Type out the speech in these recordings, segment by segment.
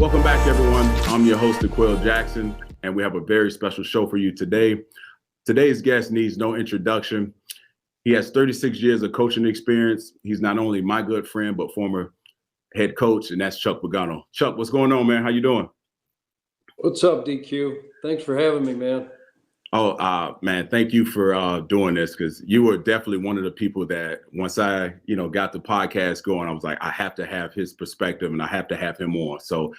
Welcome back, everyone. I'm your host, Quill Jackson, and we have a very special show for you today. Today's guest needs no introduction. He has 36 years of coaching experience. He's not only my good friend, but former head coach, and that's Chuck Pagano. Chuck, what's going on, man? How you doing? What's up, DQ? Thanks for having me, man. Oh, man, thank you for doing this, because you were definitely one of the people that once I, got the podcast going, I was like, I have to have his perspective and I have to have him on. So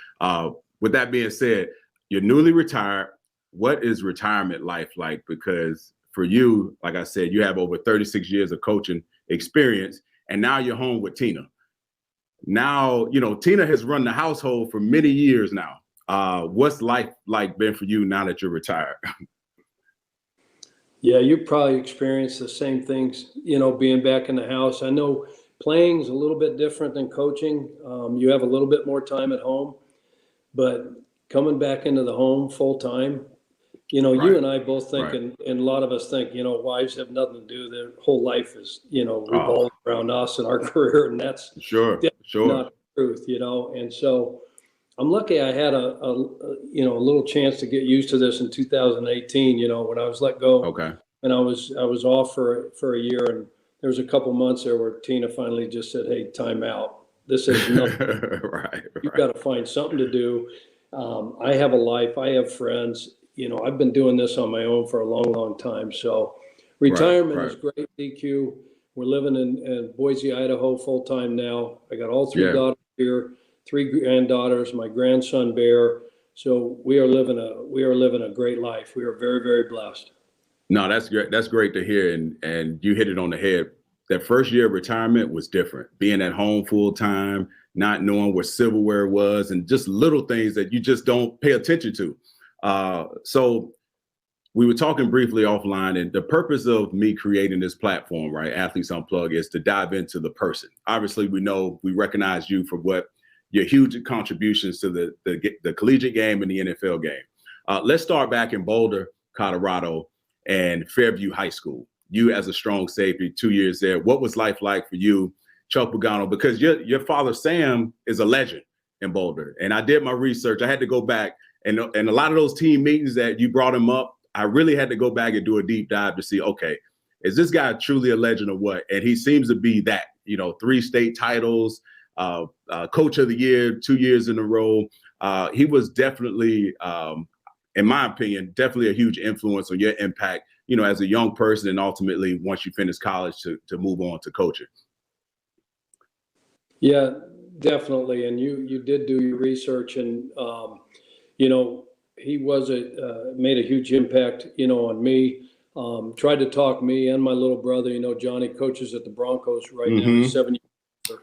with that being said, you're newly retired. What is retirement life like? Because for you, like I said, you have over 36 years of coaching experience, and now you're home with Tina. Now, Tina has run the household for many years now. What's life like been for you now that you're retired? Yeah, you probably experienced the same things, being back in the house. I know playing's a little bit different than coaching. You have a little bit more time at home, but coming back into the home full time, Right. you and I both think, Right. and a lot of us think, wives have nothing to do. Their whole life is, revolving around us and our career, and that's Sure. not the truth, And so I'm lucky I had a little chance to get used to this in 2018, when I was let go. Okay. And I was off for a year, and there was a couple months there where Tina finally just said, "Hey, time out. This is nothing. Right. You've got to find something to do. I have a life. I have friends. I've been doing this on my own for a long, long time. So retirement is great, DQ. We're living in Boise, Idaho, full time now. I got all three daughters here, 3 granddaughters, my grandson Bear. So we are living a great life. We are very, very blessed. No, that's great. That's great to hear. And you hit it on the head. That first year of retirement was different. Being at home full time, not knowing where silverware was, and just little things that you just don't pay attention to. So we were talking briefly offline, and the purpose of me creating this platform, right, Athletes Unplugged, is to dive into the person. Obviously, we recognize you for what your huge contributions to the collegiate game and the NFL game. Let's start back in Boulder, Colorado, and Fairview High School. You as a strong safety, 2 years there. What was life like for you, Chuck Pagano? Because your father, Sam, is a legend in Boulder. And I did my research. I had to go back. And a lot of those team meetings that you brought him up, I really had to go back and do a deep dive to see, okay, is this guy truly a legend or what? And he seems to be that, 3 state titles, coach of the year, 2 years in a row. He was definitely, in my opinion, definitely a huge influence on your impact, as a young person, and ultimately once you finish college to move on to coaching. Yeah, definitely. And you did do your research, and he made a huge impact, on me. Tried to talk me and my little brother, Johnny coaches at the Broncos right now. He's 7 years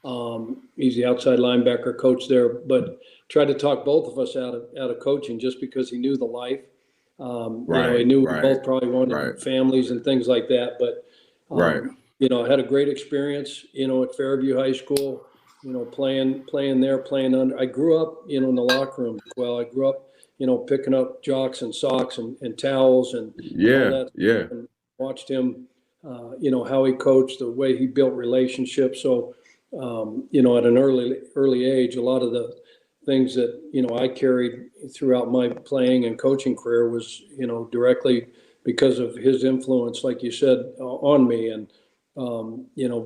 older. He's the outside linebacker coach there, but tried to talk both of us out of coaching just because he knew the life. He knew we both probably wanted families and things like that. But, I had a great experience, at Fairview High School, playing there, playing under. I grew up, in the locker room. Well, I grew up, picking up jocks and socks and towels and all that. And watched him, how he coached, the way he built relationships. So, at an early age, a lot of the things that, I carried throughout my playing and coaching career was, directly because of his influence, like you said, on me, and,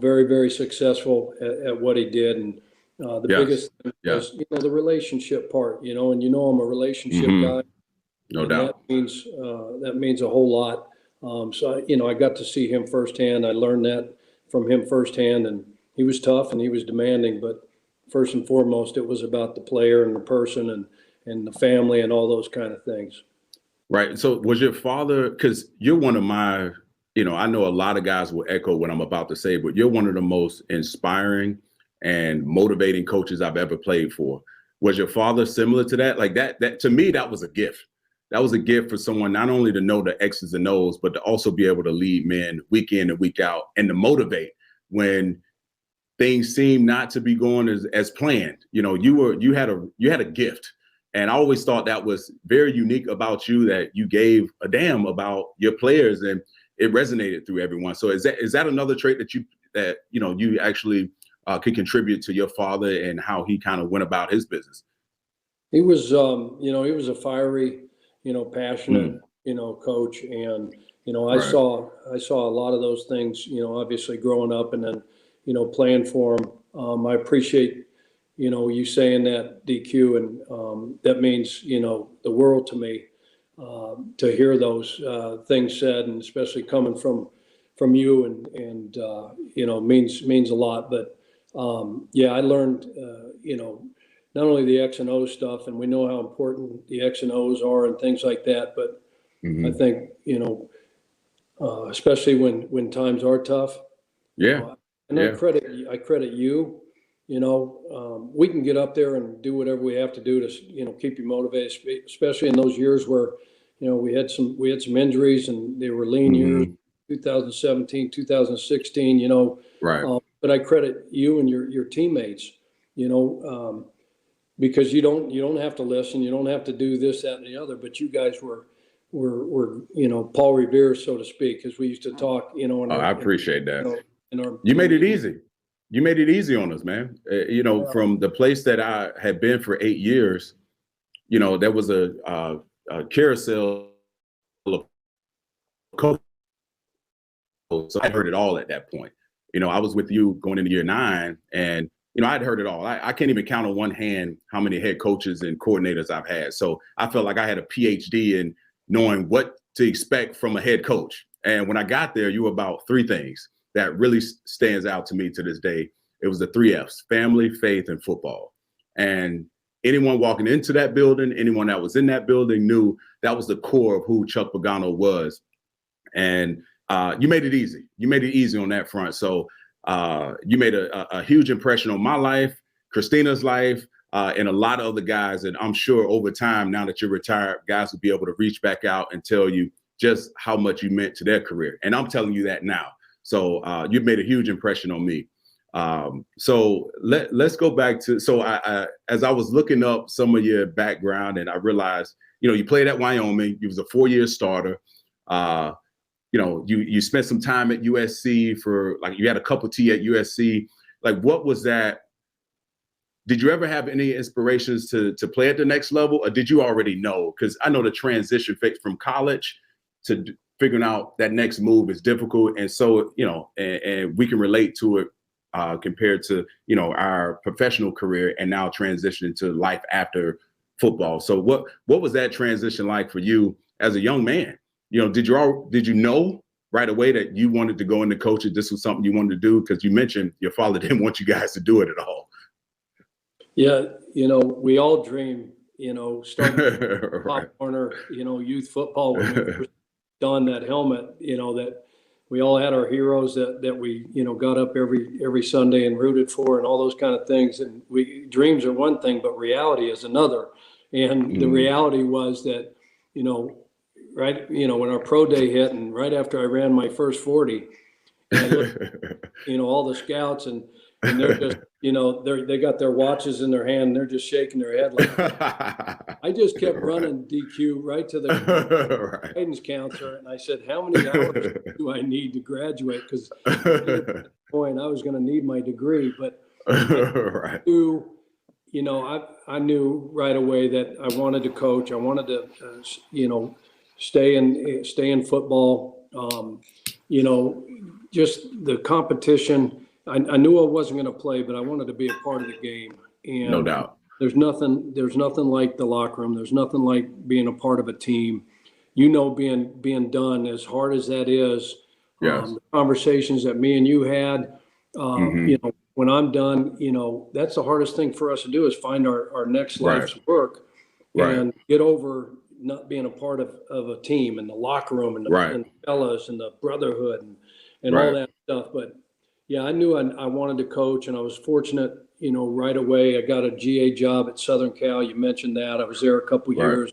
very, very successful at what he did. And the biggest thing was, the relationship part, and I'm a relationship guy. No doubt. That means a whole lot. So, I got to see him firsthand. I learned that from him firsthand, and he was tough and he was demanding, but first and foremost, it was about the player and the person and the family and all those kind of things. Right. So was your father, because you're one of my, I know a lot of guys will echo what I'm about to say, but you're one of the most inspiring and motivating coaches I've ever played for. Was your father similar to that? Like that to me, that was a gift. That was a gift for someone not only to know the X's and O's, but to also be able to lead men week in and week out and to motivate when things seem not to be going as planned. You had a gift. And I always thought that was very unique about you, that you gave a damn about your players, and it resonated through everyone. So is that another trait that you actually could contribute to your father and how he kind of went about his business? He was, he was a fiery, passionate, Mm, coach. And, right. I saw a lot of those things, obviously growing up and then, playing for him. I appreciate, you saying that, DQ, and that means, the world to me, to hear those things said, and especially coming from you, and means a lot. But yeah, I learned, not only the X and O stuff, and we know how important the X and O's are and things like that, but I Hmm. think, especially when times are tough, Yeah. and Yeah. I credit you. We can get up there and do whatever we have to do to, keep you motivated, especially in those years where, we had some injuries and they were lean years, Hmm. 2017, 2016. Right. But I credit you and your teammates, you know, because you don't have to listen, you don't have to do this, that, and the other. But you guys were Paul Revere, so to speak, as we used to talk, in Oh, our I appreciate that. in our You team made it meetings. easy. You made it easy on us, man. From the place that I had been for 8 years, there was a carousel of coaches. So I heard it all at that point. I was with you going into year 9, and I'd heard it all. I can't even count on one hand how many head coaches and coordinators I've had. So I felt like I had a PhD in knowing what to expect from a head coach. And when I got there, you were about 3 things that really stands out to me to this day. It was the 3 F's: family, faith, and football. And anyone walking into that building, anyone that was in that building knew that was the core of who Chuck Pagano was. And you made it easy. You made it easy on that front. So you made a huge impression on my life, Christina's life, and a lot of other guys. And I'm sure over time, now that you're retired, guys will be able to reach back out and tell you just how much you meant to their career. And I'm telling you that now. So you've made a huge impression on me. So let's go back to, so as I was looking up some of your background, and I realized, you played at Wyoming. You was a 4-year starter. You spent some time at USC for, like, you had a couple T at USC. Like, what was that? Did you ever have any inspirations to play at the next level, or did you already know? Because I know the transition from college to figuring out that next move is difficult, and so and we can relate to it compared to our professional career and now transitioning to life after football. So what was that transition like for you as a young man? Did you know right away that you wanted to go into coaching? This was something you wanted to do, because you mentioned your father didn't want you guys to do it at all. Yeah, we all dream, starting Right. Pop Warner, youth football when we first donned that helmet, that we all had our heroes that we, got up every Sunday and rooted for and all those kind of things. And dreams are one thing, but reality is another. And the Mm. reality was that, right, when our pro day hit and right after I ran my first 40, and I looked, all the scouts, and they're just, they got their watches in their hand and they're just shaking their head like, I just kept Right. running DQ right to the Right. guidance counselor. And I said, how many hours do I need to graduate? Because at that point I was going to need my degree, but I Right. knew, I knew right away that I wanted to coach. I wanted to, stay in football. Just the competition. I knew I wasn't going to play, but I wanted to be a part of the game. No And doubt. there's nothing like the locker room. There's nothing like being a part of a team. Being done, as hard as that is. Yes. The conversations that me and you had, Hmm. when I'm done, that's the hardest thing for us to do, is find our next Right. life's work Right. and get over not being a part of a team and the locker room and Right. the fellas and the brotherhood and all Right. that stuff. But yeah, I knew I wanted to coach, and I was fortunate, right away. I got a GA job at Southern Cal. You mentioned that. I was there a couple Right. years.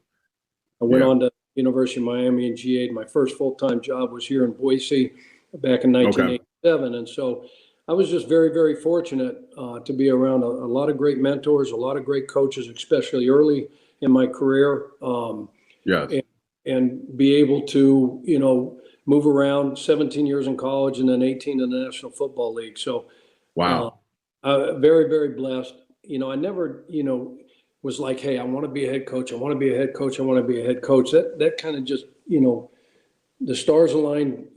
I went Yeah. on to University of Miami and GA. My first full-time job was here in Boise back in Okay. 1987. And so I was just very, very fortunate to be around a lot of great mentors, a lot of great coaches, especially early in my career, Yes. and be able to, move around 17 years in college and then 18 in the National Football League. So Wow. very, very blessed. I never, was like, hey, I want to be a head coach. I want to be a head coach. I want to be a head coach. That kind of just, the stars aligned,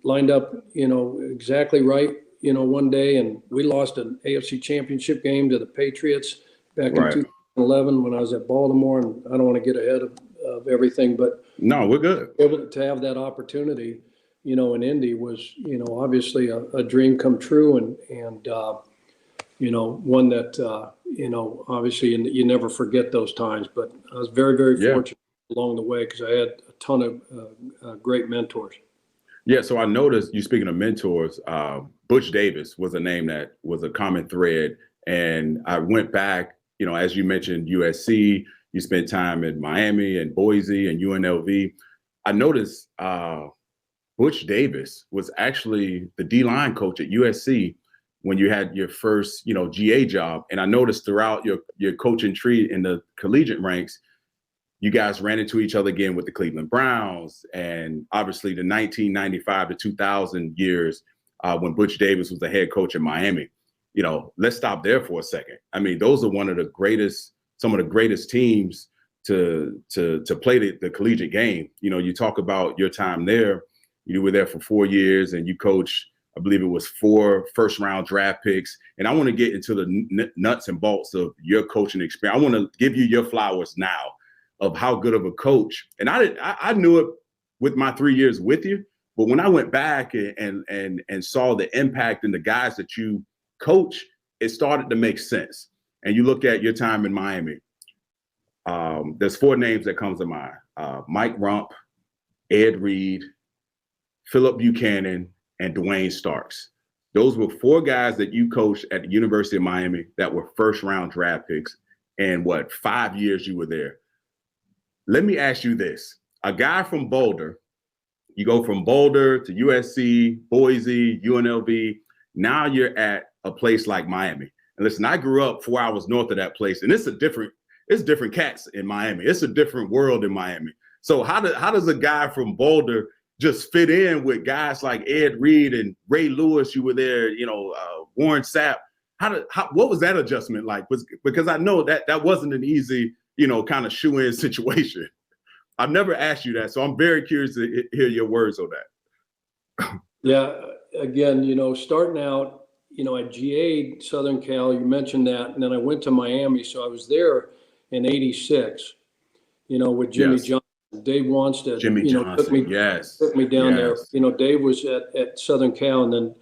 lined up, exactly right, one day. And we lost an AFC championship game to the Patriots back in Right. 2011 when I was at Baltimore. And I don't want to get ahead of everything, but No, we're good. able to have that opportunity, in Indy was, obviously a dream come true, and one that, obviously you never forget those times, but I was very, very Yeah. fortunate along the way because I had a ton of great mentors. Yeah. So I noticed you speaking of mentors, Butch Davis was a name that was a common thread. And I went back, as you mentioned, USC, you spent time in Miami and Boise and UNLV. I noticed Butch Davis was actually the D-line coach at USC when you had your first, GA job. And I noticed throughout your coaching tree in the collegiate ranks, you guys ran into each other again with the Cleveland Browns, and obviously the 1995 to 2000 years when Butch Davis was the head coach in Miami. Let's stop there for a second. I mean, those are some of the greatest teams to play the collegiate game. You talk about your time there. You were there for 4 years, and you coached, I believe it was 4 first-round draft picks. And I want to get into the nuts and bolts of your coaching experience. I want to give you your flowers now of how good of a coach. And I knew it with my 3 years with you, but when I went back and saw the impact in the guys that you coach, it started to make sense. And you look at your time in Miami. There's 4 names that comes to mind: Mike Rump, Ed Reed, Philip Buchanan, and Dwayne Starks. Those were 4 guys that you coached at the University of Miami that were first-round draft picks. And 5 years you were there. Let me ask you this. A guy from Boulder, you go from Boulder to USC, Boise, UNLV. Now you're at a place like Miami. And listen, I grew up 4 hours north of that place, and it's different cats in Miami. It's a different world in Miami. So how does a guy from Boulder just fit in with guys like Ed Reed and Ray Lewis? You were there, Warren Sapp. What was that adjustment like? Because I know that wasn't an easy, kind of shoe-in situation. I've never asked you that, so I'm very curious to hear your words on that. Yeah, again, starting out, I GA'd Southern Cal, you mentioned that, and then I went to Miami, so I was there in 86, with Jimmy Johnson. Dave Wanstead, took me down there. Dave was at Southern Cal, and then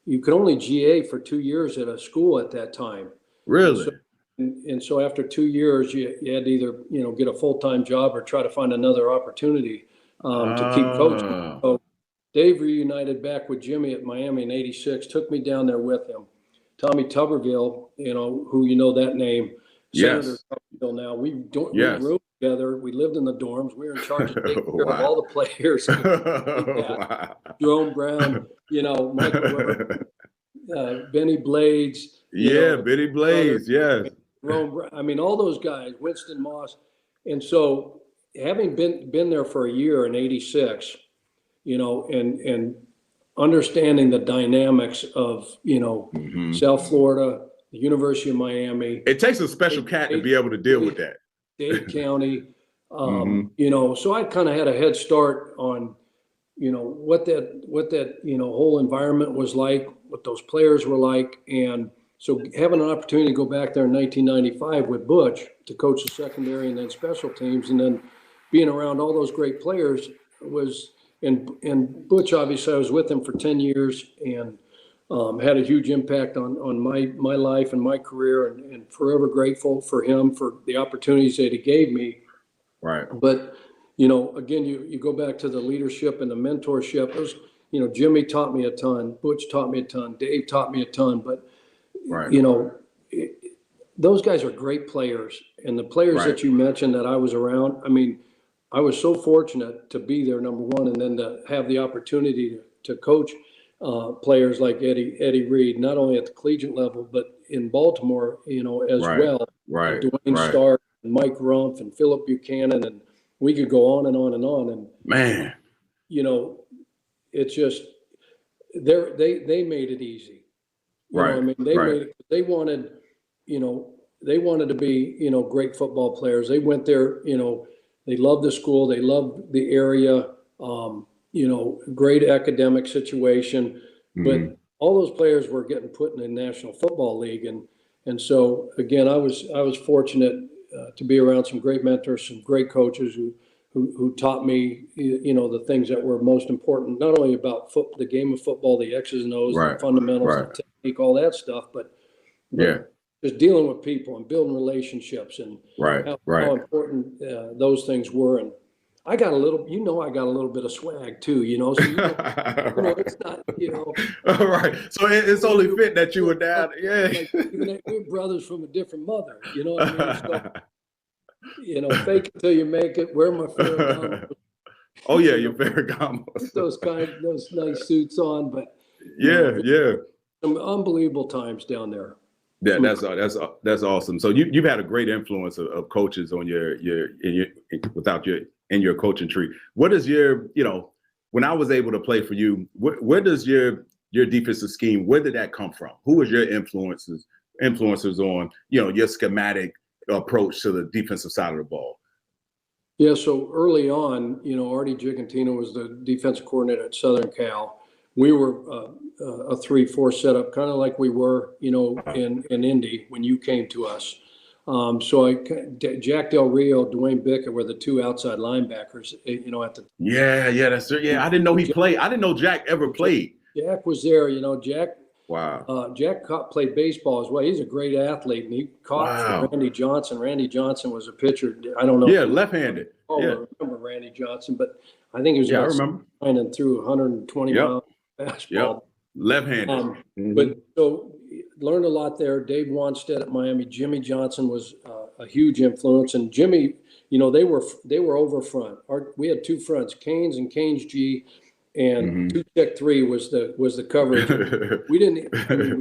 you could only GA for 2 years at a school at that time. Really? And so after 2 years, you had to either, get a full-time job or try to find another opportunity to keep coaching. So Dave reunited back with Jimmy at Miami in 86, took me down there with him. Tommy Tuberville, who that name, Senator Tuberville now. We roomed together. We lived in the dorms. We were in charge of taking care of all the players. Wow. Jerome Brown, Michael Benny Blades. Benny Blades, yes. All those guys, Winston Moss. And so having been there for a year in 86, and understanding the dynamics of, South Florida, the University of Miami. It takes a special cat to be able to deal with that. Dade County, so I kind of had a head start on, what that, whole environment was like, what those players were like. And so having an opportunity to go back there in 1995 with Butch to coach the secondary and then special teams, and then being around all those great players was, and Butch, obviously I was with him for 10 years and had a huge impact on my life and my career, and forever grateful for him for the opportunities that he gave me. Right. But, again, you go back to the leadership and the mentorship. It was, Jimmy taught me a ton. Butch taught me a ton. Dave taught me a ton. But, those guys are great players. And the players that you mentioned that I was around, I was so fortunate to be there, number one, and then to have the opportunity to coach players like Eddie Reed, not only at the collegiate level, but in Baltimore, as well. Right. Dwayne Stark, and Mike Rumpf, and Philip Buchanan, and we could go on and on and on. And man, it's just they made it easy. They made it. They wanted, they wanted to be, great football players. They went there, they loved the school, they loved the area, great academic situation. Mm-hmm. But all those players were getting put in the National Football League. And so, again, I was fortunate to be around some great mentors, some great coaches who taught me, the things that were most important, not only about the game of football, the X's and O's, the fundamentals, the technique, all that stuff, but just dealing with people and building relationships and how important those things were. And I got a little, I got a little bit of swag too, so it's not, All right. So it's only fit that you were down. Yeah. Like, we're brothers from a different mother, you know what I mean? So, fake it till you make it. Wear my Ferragamo. Oh yeah, your Ferragamo. Those nice suits on, but some unbelievable times down there. Yeah, that's awesome. So you've had a great influence of coaches on in your coaching tree. What is your, when I was able to play for you, where does your defensive scheme, where did that come from? Who was your influencers on, your schematic approach to the defensive side of the ball? Yeah, so early on, Artie Gigantino was the defensive coordinator at Southern Cal. We were a 3-4 setup, kind of like we were, in Indy when you came to us. So Jack Del Rio, Dwayne Bickett were the two outside linebackers, at the. Yeah, that's it. Yeah, I didn't know he played. I didn't know Jack ever played. Jack was there, Jack. Wow. Jack played baseball as well. He's a great athlete, and he caught for Randy Johnson. Randy Johnson was a pitcher. I don't know. Yeah, left-handed. I remember Randy Johnson, but I think he was I remember. And threw 120 miles fastball. Yep. Left-handed. But so learned a lot there. Dave Wanstead at Miami. Jimmy Johnson was a huge influence, and Jimmy, they were over front. We had two fronts, Canes and Canes G. And 2-check-3 was the coverage. We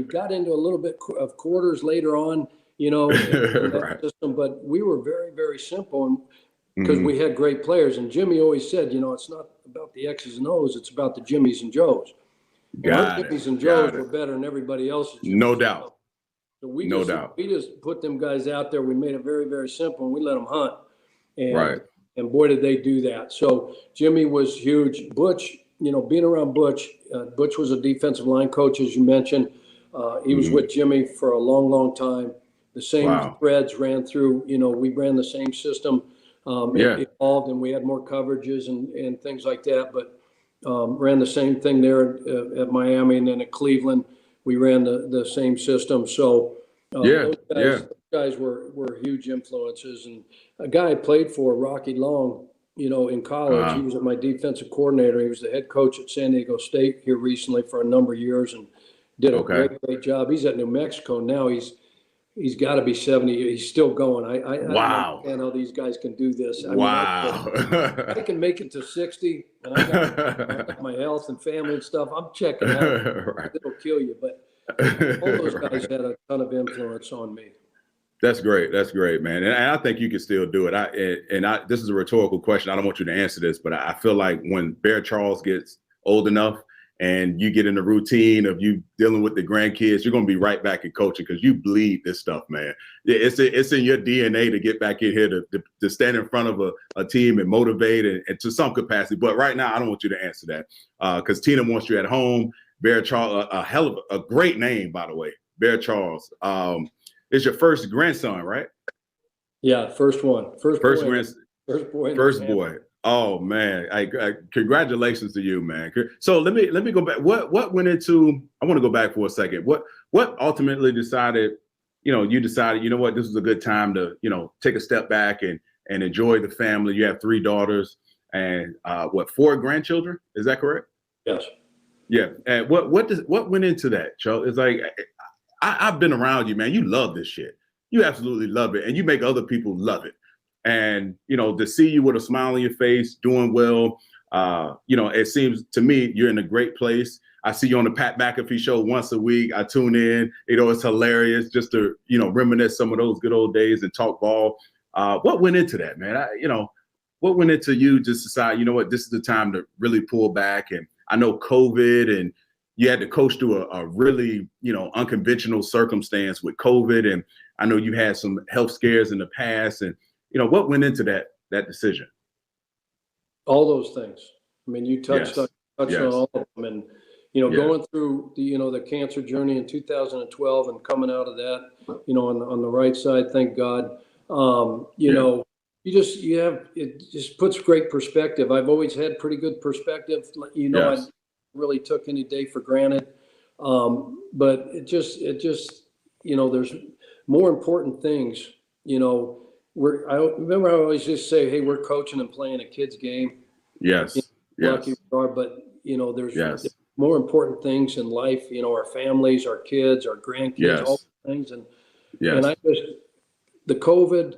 got into a little bit of quarters later on, in that system, but we were very, very simple because we had great players. And Jimmy always said, it's not about the X's and O's, it's about the Jimmies and Joes. Our Jimmies and Joes were better than everybody else's. No doubt. So we just put them guys out there. We made it very, very simple, and we let them hunt. And boy, did they do that. So Jimmy was huge. Butch, being around Butch was a defensive line coach, as you mentioned. He was with Jimmy for a long, long time. The same threads ran through, we ran the same system. It evolved, and we had more coverages and things like that, but ran the same thing there at Miami, and then at Cleveland, we ran the same system. So those guys were huge influences. And a guy I played for, Rocky Long, in college, he was my defensive coordinator. He was the head coach at San Diego State here recently for a number of years and did a great job. He's at New Mexico now. He's got to be 70. He's still going. I don't understand how these guys can do this. I can make it to 60, and I got my health and family and stuff. I'm checking out. It'll kill you. But all those guys had a ton of influence on me. That's great. That's great, man. And I think you can still do it. This is a rhetorical question. I don't want you to answer this, but I feel like when Bear Charles gets old enough and you get in the routine of you dealing with the grandkids, you're going to be right back in coaching because you bleed this stuff, man. It's in your DNA to get back in here to stand in front of a team and motivate and to some capacity. But right now, I don't want you to answer that because Tina wants you at home. Bear Charles, a great name, by the way, Bear Charles. It's your first grandson, right? Yeah, first one. First boy. Oh man! I congratulations to you, man. So let me go back. What went into? I want to go back for a second. What ultimately decided? You decided. You know what? This is a good time to take a step back and enjoy the family. You have 3 daughters and 4 grandchildren. Is that correct? Yes. Yeah. And what went into that, Charles? It's like I've been around you, man. You love this shit. You absolutely love it, and you make other people love it. And to see you with a smile on your face, doing well, it seems to me you're in a great place. I see you on the Pat McAfee show once a week. I tune in. It's hilarious just to reminisce some of those good old days and talk ball. What went into that, man? What went into you just decide, this is the time to really pull back? And I know COVID and you had to coach through a really, unconventional circumstance with COVID. And I know you had some health scares in the past, and what went into that decision? All those things. I mean, you touched Yes. on Yes. all of them, and going through the cancer journey in 2012 and coming out of that, on the right side, thank God. It just puts great perspective. I've always had pretty good perspective. I really took any day for granted. But it just, there's more important things. I remember I always just say, hey, we're coaching and playing a kid's game. Yes. Lucky we are, but there's more important things in life. Our families, our kids, our grandkids, all things, and I just the COVID,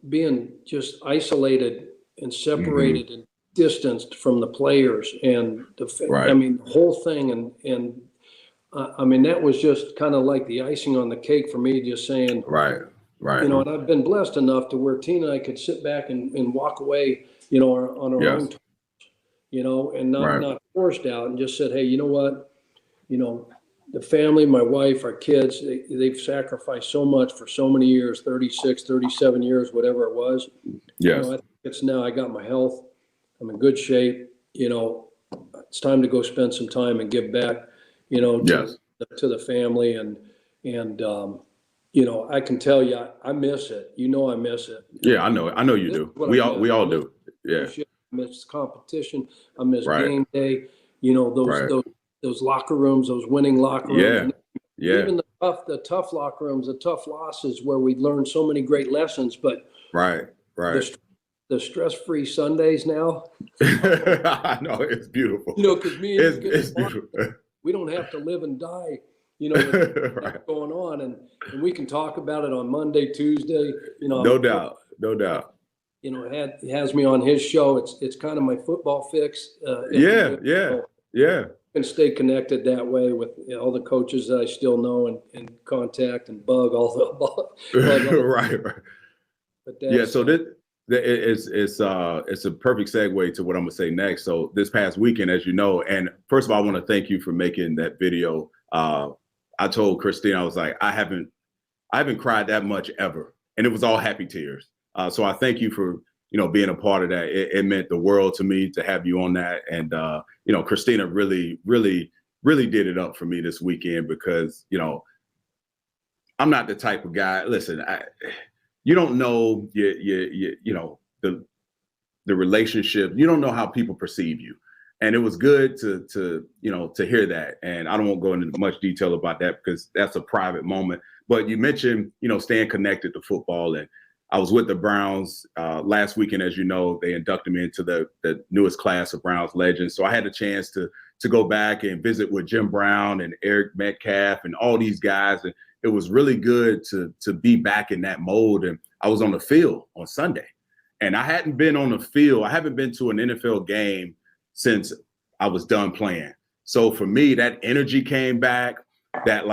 being just isolated and separated and distanced from the players and I mean, the whole thing, and I mean, that was just kind of like the icing on the cake for me, just saying, right. And I've been blessed enough to where Tina and I could sit back and walk away, on our own terms, and not forced out, and just said, hey, you know what, the family, my wife, our kids, they've sacrificed so much for so many years, 36, 37 years, whatever it was. Yes. I think it's now I got my health. I'm in good shape. It's time to go spend some time and give back, to the family. And I can tell you, I miss it. I miss it. Yeah, I know. I know you do. We all do. Yeah. I miss competition. I miss game day. Those locker rooms, those winning locker rooms. Yeah. Even the tough locker rooms, the tough losses where we learned so many great lessons. But the stress-free Sundays now. I know, it's beautiful. Because it's beautiful. We don't have to live and die, with what's going on, and we can talk about it on Monday, Tuesday. No doubt. It has me on his show. It's kind of my football fix. Yeah. And stay connected that way with all the coaches that I still know and contact and bug all the right. But so it's a perfect segue to what I'm gonna say next. So this past weekend, as you know, and first of all, I want to thank you for making that video. I told Christine, I was like, I haven't cried that much ever, and it was all happy tears. So I thank you for being a part of that. It meant the world to me to have you on that, and Christina really did it up for me this weekend because I'm not the type of guy. Listen, you don't know the relationship. You don't know how people perceive you, and it was good to hear that. And I don't want to go into much detail about that because that's a private moment. But you mentioned staying connected to football, and I was with the Browns last weekend. As you know, they inducted me into the newest class of Browns legends. So I had a chance to go back and visit with Jim Brown and Eric Metcalf and all these guys. And it was really good to be back in that mode. And I was on the field on Sunday, and I hadn't been on the field. I haven't been to an NFL game since I was done playing. So for me, that energy came back. That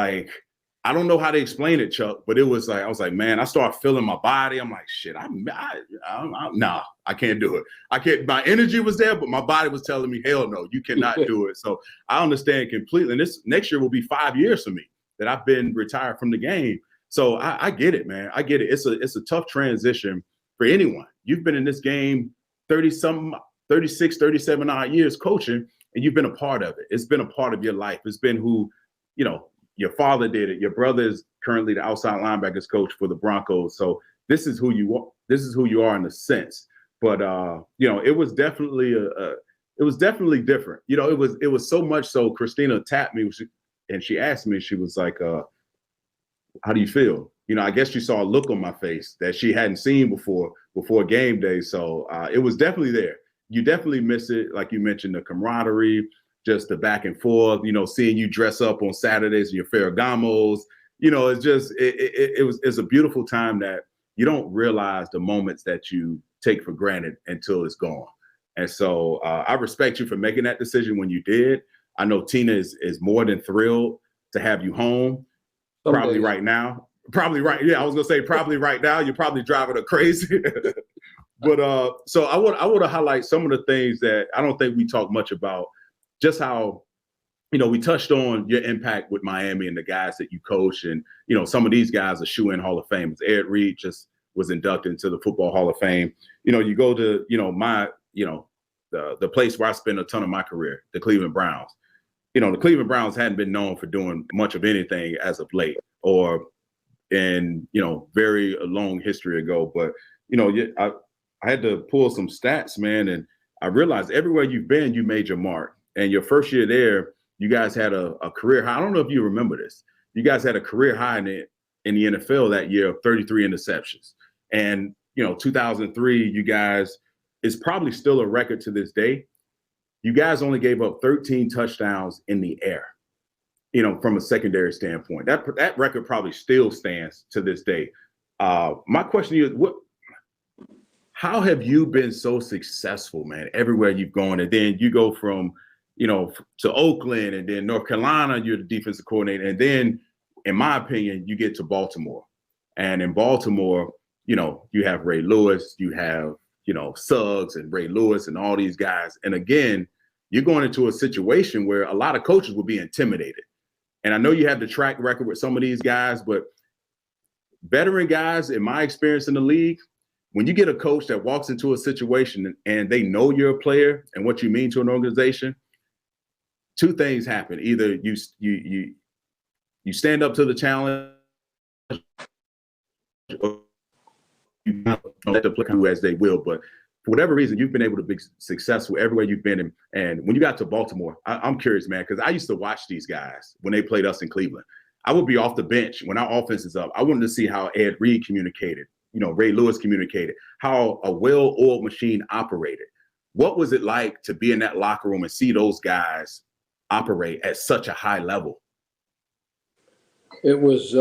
I don't know how to explain it, Chuck, but it was I was like, man, I started feeling my body. I'm like, shit, nah, I can't do it. I can't. My energy was there, but my body was telling me, hell no, you cannot do it. So I understand completely. And this next year will be 5 years for me that I've been retired from the game. So I get it, man. I get it. It's a tough transition for anyone. You've been in this game 36, 37 odd years coaching, and you've been a part of it. It's been a part of your life. It's been who, your father did it. Your brother is currently the outside linebackers coach for the Broncos. So this is who you are. This is who you are in a sense. But it was definitely different. It was so much so. Christina tapped me and she asked me. She was like, "How do you feel?" I guess she saw a look on my face that she hadn't seen before game day. So it was definitely there. You definitely miss it, like you mentioned, the camaraderie. Just the back and forth, seeing you dress up on Saturdays in your Ferragamos, it's just, it's a beautiful time that you don't realize the moments that you take for granted until it's gone. And so I respect you for making that decision when you did. I know Tina is more than thrrilled to have you home. Probably right now. Probably right. Yeah, I was gonna say probably right now. You're probably driving her crazy. But so I want to highlight some of the things that I don't think we talk much about. Just how, we touched on your impact with Miami and the guys that you coach. And, some of these guys are shoe-in Hall of Famers. Ed Reed just was inducted into the Football Hall of Fame. You go to, the place where I spent a ton of my career, the Cleveland Browns. The Cleveland Browns hadn't been known for doing much of anything as of late or in, very long history ago. But, I had to pull some stats, man. And I realized everywhere you've been, you made your mark. And your first year there, you guys had a career high. I don't know if you remember this. You guys had a career high in the NFL that year of 33 interceptions. And, 2003, you guys, it's probably still a record to this day. You guys only gave up 13 touchdowns in the air, from a secondary standpoint. That record probably still stands to this day. My question is, how have you been so successful, man, everywhere you've gone? And then you go from, to Oakland, and then North Carolina, you're the defensive coordinator. And then, in my opinion, you get to Baltimore. And in Baltimore, you have Ray Lewis, you have, Suggs and Ray Lewis and all these guys. And again, you're going into a situation where a lot of coaches will be intimidated. And I know you have the track record with some of these guys, but veteran guys, in my experience in the league, when you get a coach that walks into a situation and they know you're a player and what you mean to an organization, two things happen. Either you stand up to the challenge, or you let the player do as they will. But for whatever reason, you've been able to be successful everywhere you've been. And when you got to Baltimore, I'm curious, man, because I used to watch these guys when they played us in Cleveland. I would be off the bench when our offense is up. I wanted to see how Ed Reed communicated, Ray Lewis communicated, how a well-oiled machine operated. What was it like to be in that locker room and see those guys operate at such a high level? It was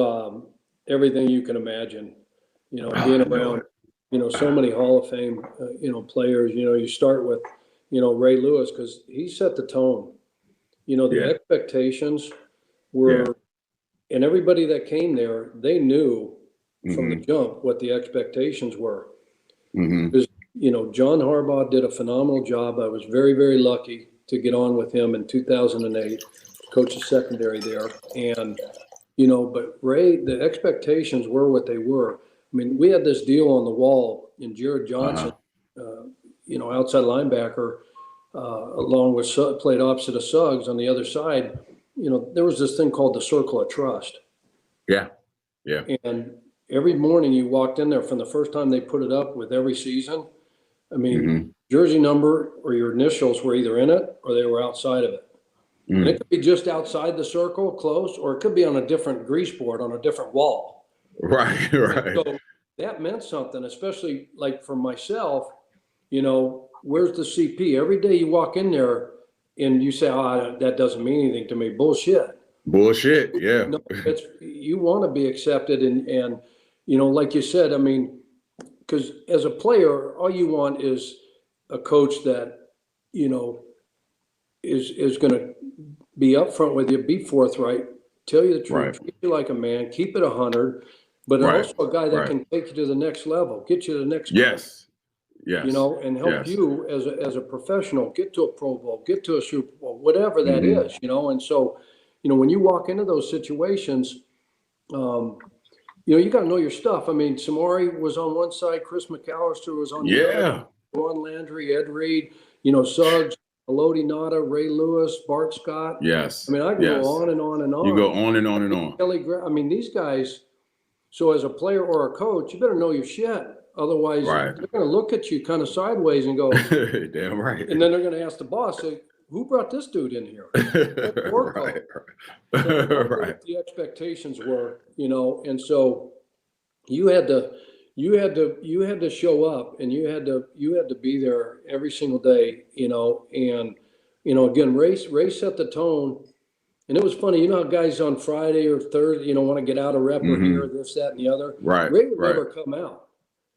everything you can imagine, being around, so many Hall of Fame, players. You start with, Ray Lewis, because he set the tone. The expectations were, and everybody that came there, they knew from the jump what the expectations were. Because, John Harbaugh did a phenomenal job. I was very, very lucky to get on with him in 2008, coach the secondary there. And, but Ray, the expectations were what they were. I mean, we had this deal on the wall in Jared Johnson, outside linebacker, along with played opposite of Suggs on the other side. There was this thing called the circle of trust. Yeah. And every morning you walked in there from the first time they put it up with every season. I mean, jersey number or your initials were either in it or they were outside of it. And it could be just outside the circle, close, or it could be on a different grease board on a different wall. Right. So that meant something, especially like for myself, where's the CP? Every day you walk in there and you say, that doesn't mean anything to me. Bullshit. Yeah. No, you want to be accepted. And like you said, I mean, because as a player, all you want is a coach that, is going to be upfront with you, be forthright, tell you the truth, treat you like a man, keep it 100, but also a guy that can take you to the next level, get you to the next Yes. And help you as a professional get to a Pro Bowl, get to a Super Bowl, whatever that is, And so, when you walk into those situations, you got to know your stuff. I mean, Samori was on one side, Chris McAllister was on the other, Juan Landry, Ed Reed, Suggs, Elodie Nada, Ray Lewis, Bart Scott. Yes. I mean, I can go on and on and on. You go on and on and on. I mean, these guys, so as a player or a coach, you better know your shit. Otherwise, they're going to look at you kind of sideways and go, damn right. And then they're going to ask the boss, say, who brought this dude in here? Right. So the expectations were, and so you had to show up and you had to be there every single day, and again, Ray set the tone. And it was funny, how guys on Friday or Thursday, want to get out a rep or here, this, that, and the other. Right. Ray would never come out.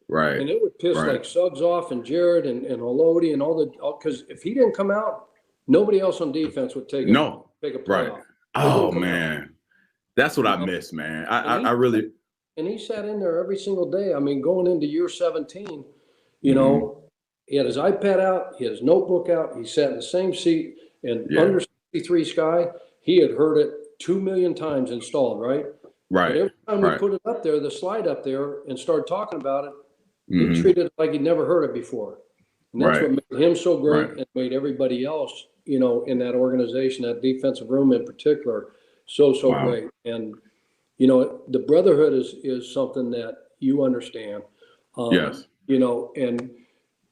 Right. And it would piss like Suggs off and Jared and Elodie and because if he didn't come out, nobody else on defense would take a play off. Oh man, that's what I miss, man. I really. And he sat in there every single day. I mean, going into year 17, he had his iPad out, he had his notebook out, he sat in the same seat and under 63 sky, he had heard it 2 million times installed, right? Right. But every time we Right. put it up there, the slide up there, and started talking about it, he Mhm. treated it like he'd never heard it before. And that's Right. what made him so great Right. and made everybody else, you know, in that organization, that defensive room in particular, so Wow. great. And, you know, the brotherhood is something that you understand. Yes. You know, and,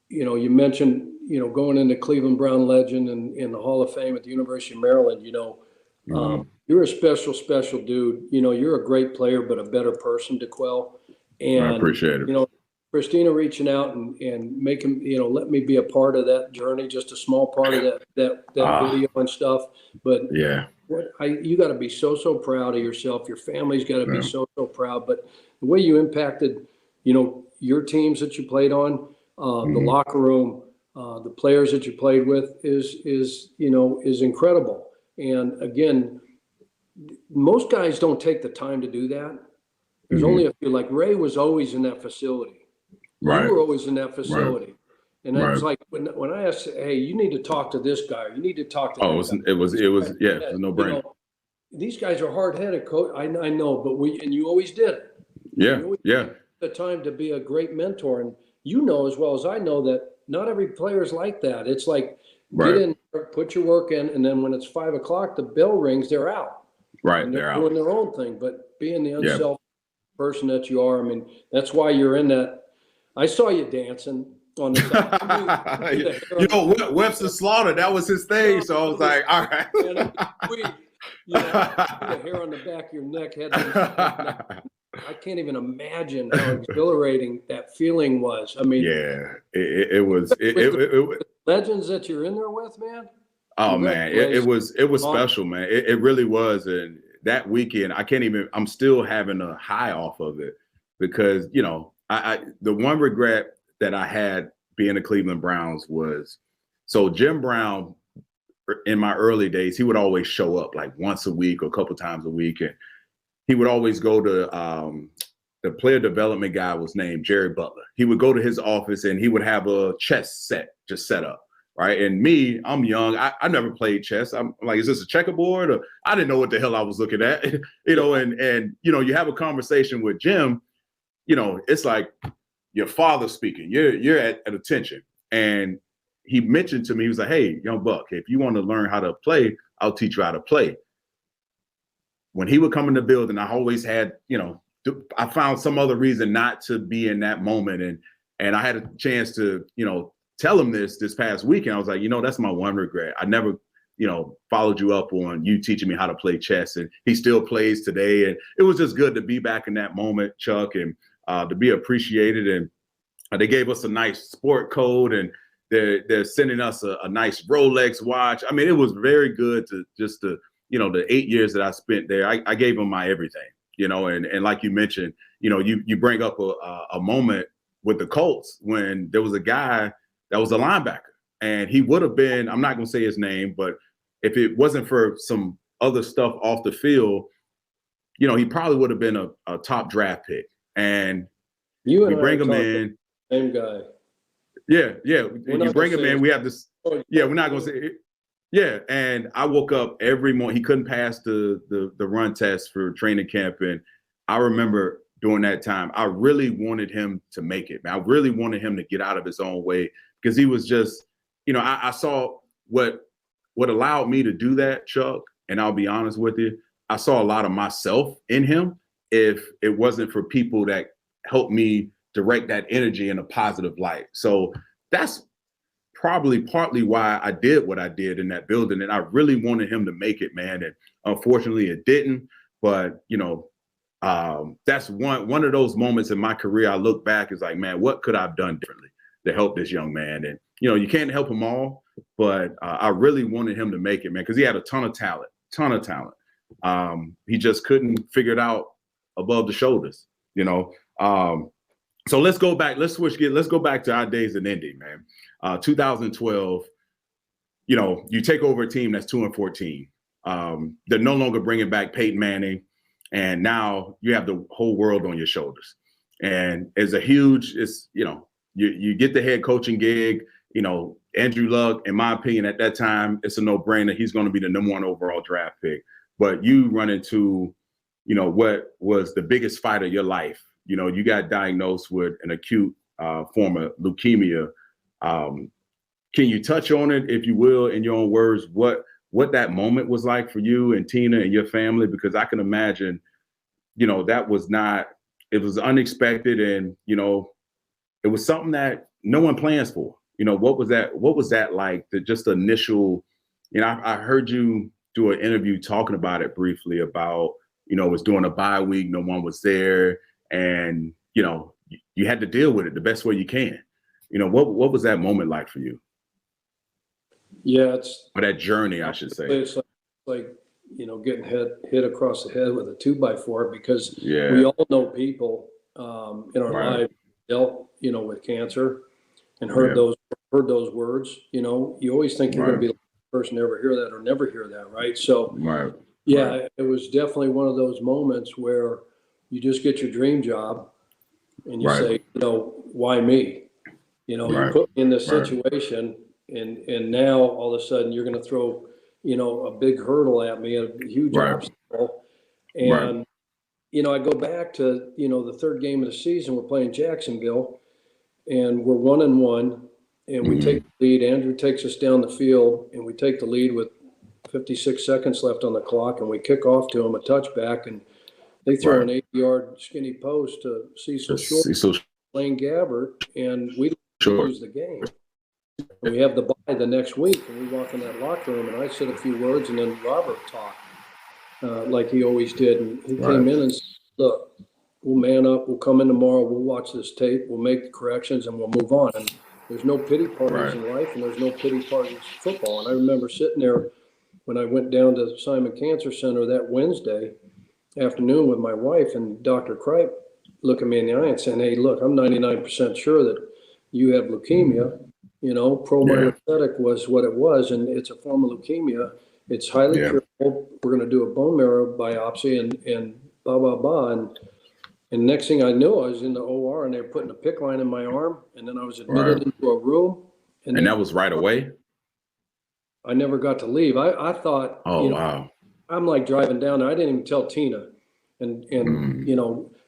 you know, you mentioned, you know, going into Cleveland Brown legend and in the Hall of Fame at the University of Maryland, you know, Mhm. you're a special dude. You know, you're a great player, but a better person, DeQuell. I And, appreciate it. you know, Christina reaching out and making, you know, let me be a part of that journey, just a small part of that Ah. video and stuff. But Yeah. you got to be so proud of yourself. Your family's got to be Yeah. so proud. But the way you impacted, you know, your teams that you played on, the Mhm. locker room, the players that you played with is you know, is incredible. And again, most guys don't take the time to do that. There's Mhm. only a few. Like Ray was always in that facility. You Right. were always in that Right. facility. And it Right. was like when I asked, hey, you need to talk to this guy, or you need to talk to Oh, that guy. it was yeah, it was a You no-brainer. know, these guys are hard-headed, coach. I know, but you always did. Yeah. You always Yeah. took the time to be a great mentor. And you know as well as I know that not every player is like that. It's like get Right. in, put your work in, and then when it's 5 o'clock, the bell rings, they're out. Right. And They're they're doing out. their own thing. But being the Yeah. unselfish person that you are, I mean, that's why you're in that. I saw you dancing on the side. You know, Webster Slaughter, that was his thing. So I was like, all right. And you know, the hair on the back of your neck had been. I can't even imagine how exhilarating that feeling was. I mean, Yeah, it was. Legends that you're in there with, man. Oh man, it was Awesome. special, man. It really was. And that weekend, I can't even. I'm still having a high off of it because you know, I the one regret that I had being a Cleveland Browns was so Jim Brown in my early days, he would always show up like once a week or a couple times a week, and he would always go to the player development guy was named Jerry Butler. He would go to his office and he would have a chess set just set up, right? And me, I'm young. I never played chess. I'm like, is this a checkerboard? Or I didn't know what the hell I was looking at, you know. And you know, you have a conversation with Jim. You know, it's like your father speaking. You're at attention, and he mentioned to me, he was like, "Hey, young buck, if you want to learn how to play, I'll teach you how to play." When he would come in the building, I always had, you know, I found some other reason not to be in that moment. And I had a chance to, you know, tell him this past weekend. I was like, you know, that's my one regret. I never, you know, followed you up on you teaching me how to play chess. And he still plays today. And it was just good to be back in that moment, Chuck, and to be appreciated. And they gave us a nice sport code, and they're sending us a nice Rolex watch. I mean, it was very good to just to, you know, the 8 years that I spent there, I gave them my everything, you know, and like you mentioned, you know, you bring up a moment with the Colts when there was a guy that was a linebacker, and he would have been, I'm not going to say his name, but if it wasn't for some other stuff off the field, you know, he probably would have been a top draft pick. And You we and I bring are him talking in. same guy. Yeah. We're You not bring gonna him say in. his We have this. name. Yeah, we're not going to say it. Yeah, and I woke up every morning. He couldn't pass the run test for training camp, and I remember during that time, I really wanted him to make it. Man, I really wanted him to get out of his own way because he was just, you know, I saw what allowed me to do that, Chuck. And I'll be honest with you, I saw a lot of myself in him. If it wasn't for people that helped me direct that energy in a positive light, so that's probably partly why I did what I did in that building. And I really wanted him to make it, man. And unfortunately it didn't. But, you know, that's one of those moments in my career I look back is like, man, what could I have done differently to help this young man? And, you know, you can't help them all, but I really wanted him to make it, man, because he had a ton of talent. He just couldn't figure it out above the shoulders, you know. So let's go back. Let's switch gears. Let's go back to our days in Indy, man. 2012, you know, you take over a team that's 2-14. They're no longer bringing back Peyton Manning, and now you have the whole world on your shoulders. And it's you know, you get the head coaching gig. You know, Andrew Luck, in my opinion, at that time, it's a no-brainer. He's going to be the number 1 overall draft pick. But you run into, what was the biggest fight of your life. You got diagnosed with an acute form of leukemia. Can you touch on it, if you will, in your own words, what that moment was like for you and Tina and your family? Because I can imagine, that was not, it was unexpected, and, it was something that no one plans for. What was that like? Just the initial, I heard you do an interview talking about it briefly about, it was during a bye week, no one was there, and, you had to deal with it the best way you can. What was that moment like for you? Yeah, or that journey, I should say. It's like getting hit across the head with a 2x4, because Yeah. we all know people in our Right. lives dealt with cancer and heard those words. You always think you're going to be the person to ever hear that or never hear that, right? So yeah, it was definitely one of those moments where you just get your dream job and you say, why me? You put me in this situation, and now all of a sudden you're going to throw, a big hurdle at me, a huge obstacle. And, I go back to, the third game of the season, we're playing Jacksonville, and we're 1-1, and we take the lead. Andrew takes us down the field, and we take the lead with 56 seconds left on the clock, and we kick off to him a touchback, and they throw an 80-yard skinny post to Cecil Short, Blaine Gabbert, and we lose the game. And we have the bye the next week, and we walk in that locker room, and I said a few words, and then Robert talked like he always did. And he came in and said, look, we'll man up, we'll come in tomorrow, we'll watch this tape, we'll make the corrections, and we'll move on. And there's no pity parties in life, and there's no pity parties in football. And I remember sitting there when I went down to Simon Cancer Center that Wednesday afternoon with my wife, and Dr. Kripe looking me in the eye and saying, hey, look, I'm 99% sure that you have leukemia. Promyelocytic was what it was, and it's a form of leukemia. It's highly curable. We're going to do a bone marrow biopsy and blah, blah, blah. And next thing I knew, I was in the OR, and they were putting a PICC line in my arm, and then I was admitted into a room. And that was right away? I never got to leave. I thought, wow. I'm like driving down there. I didn't even tell Tina. And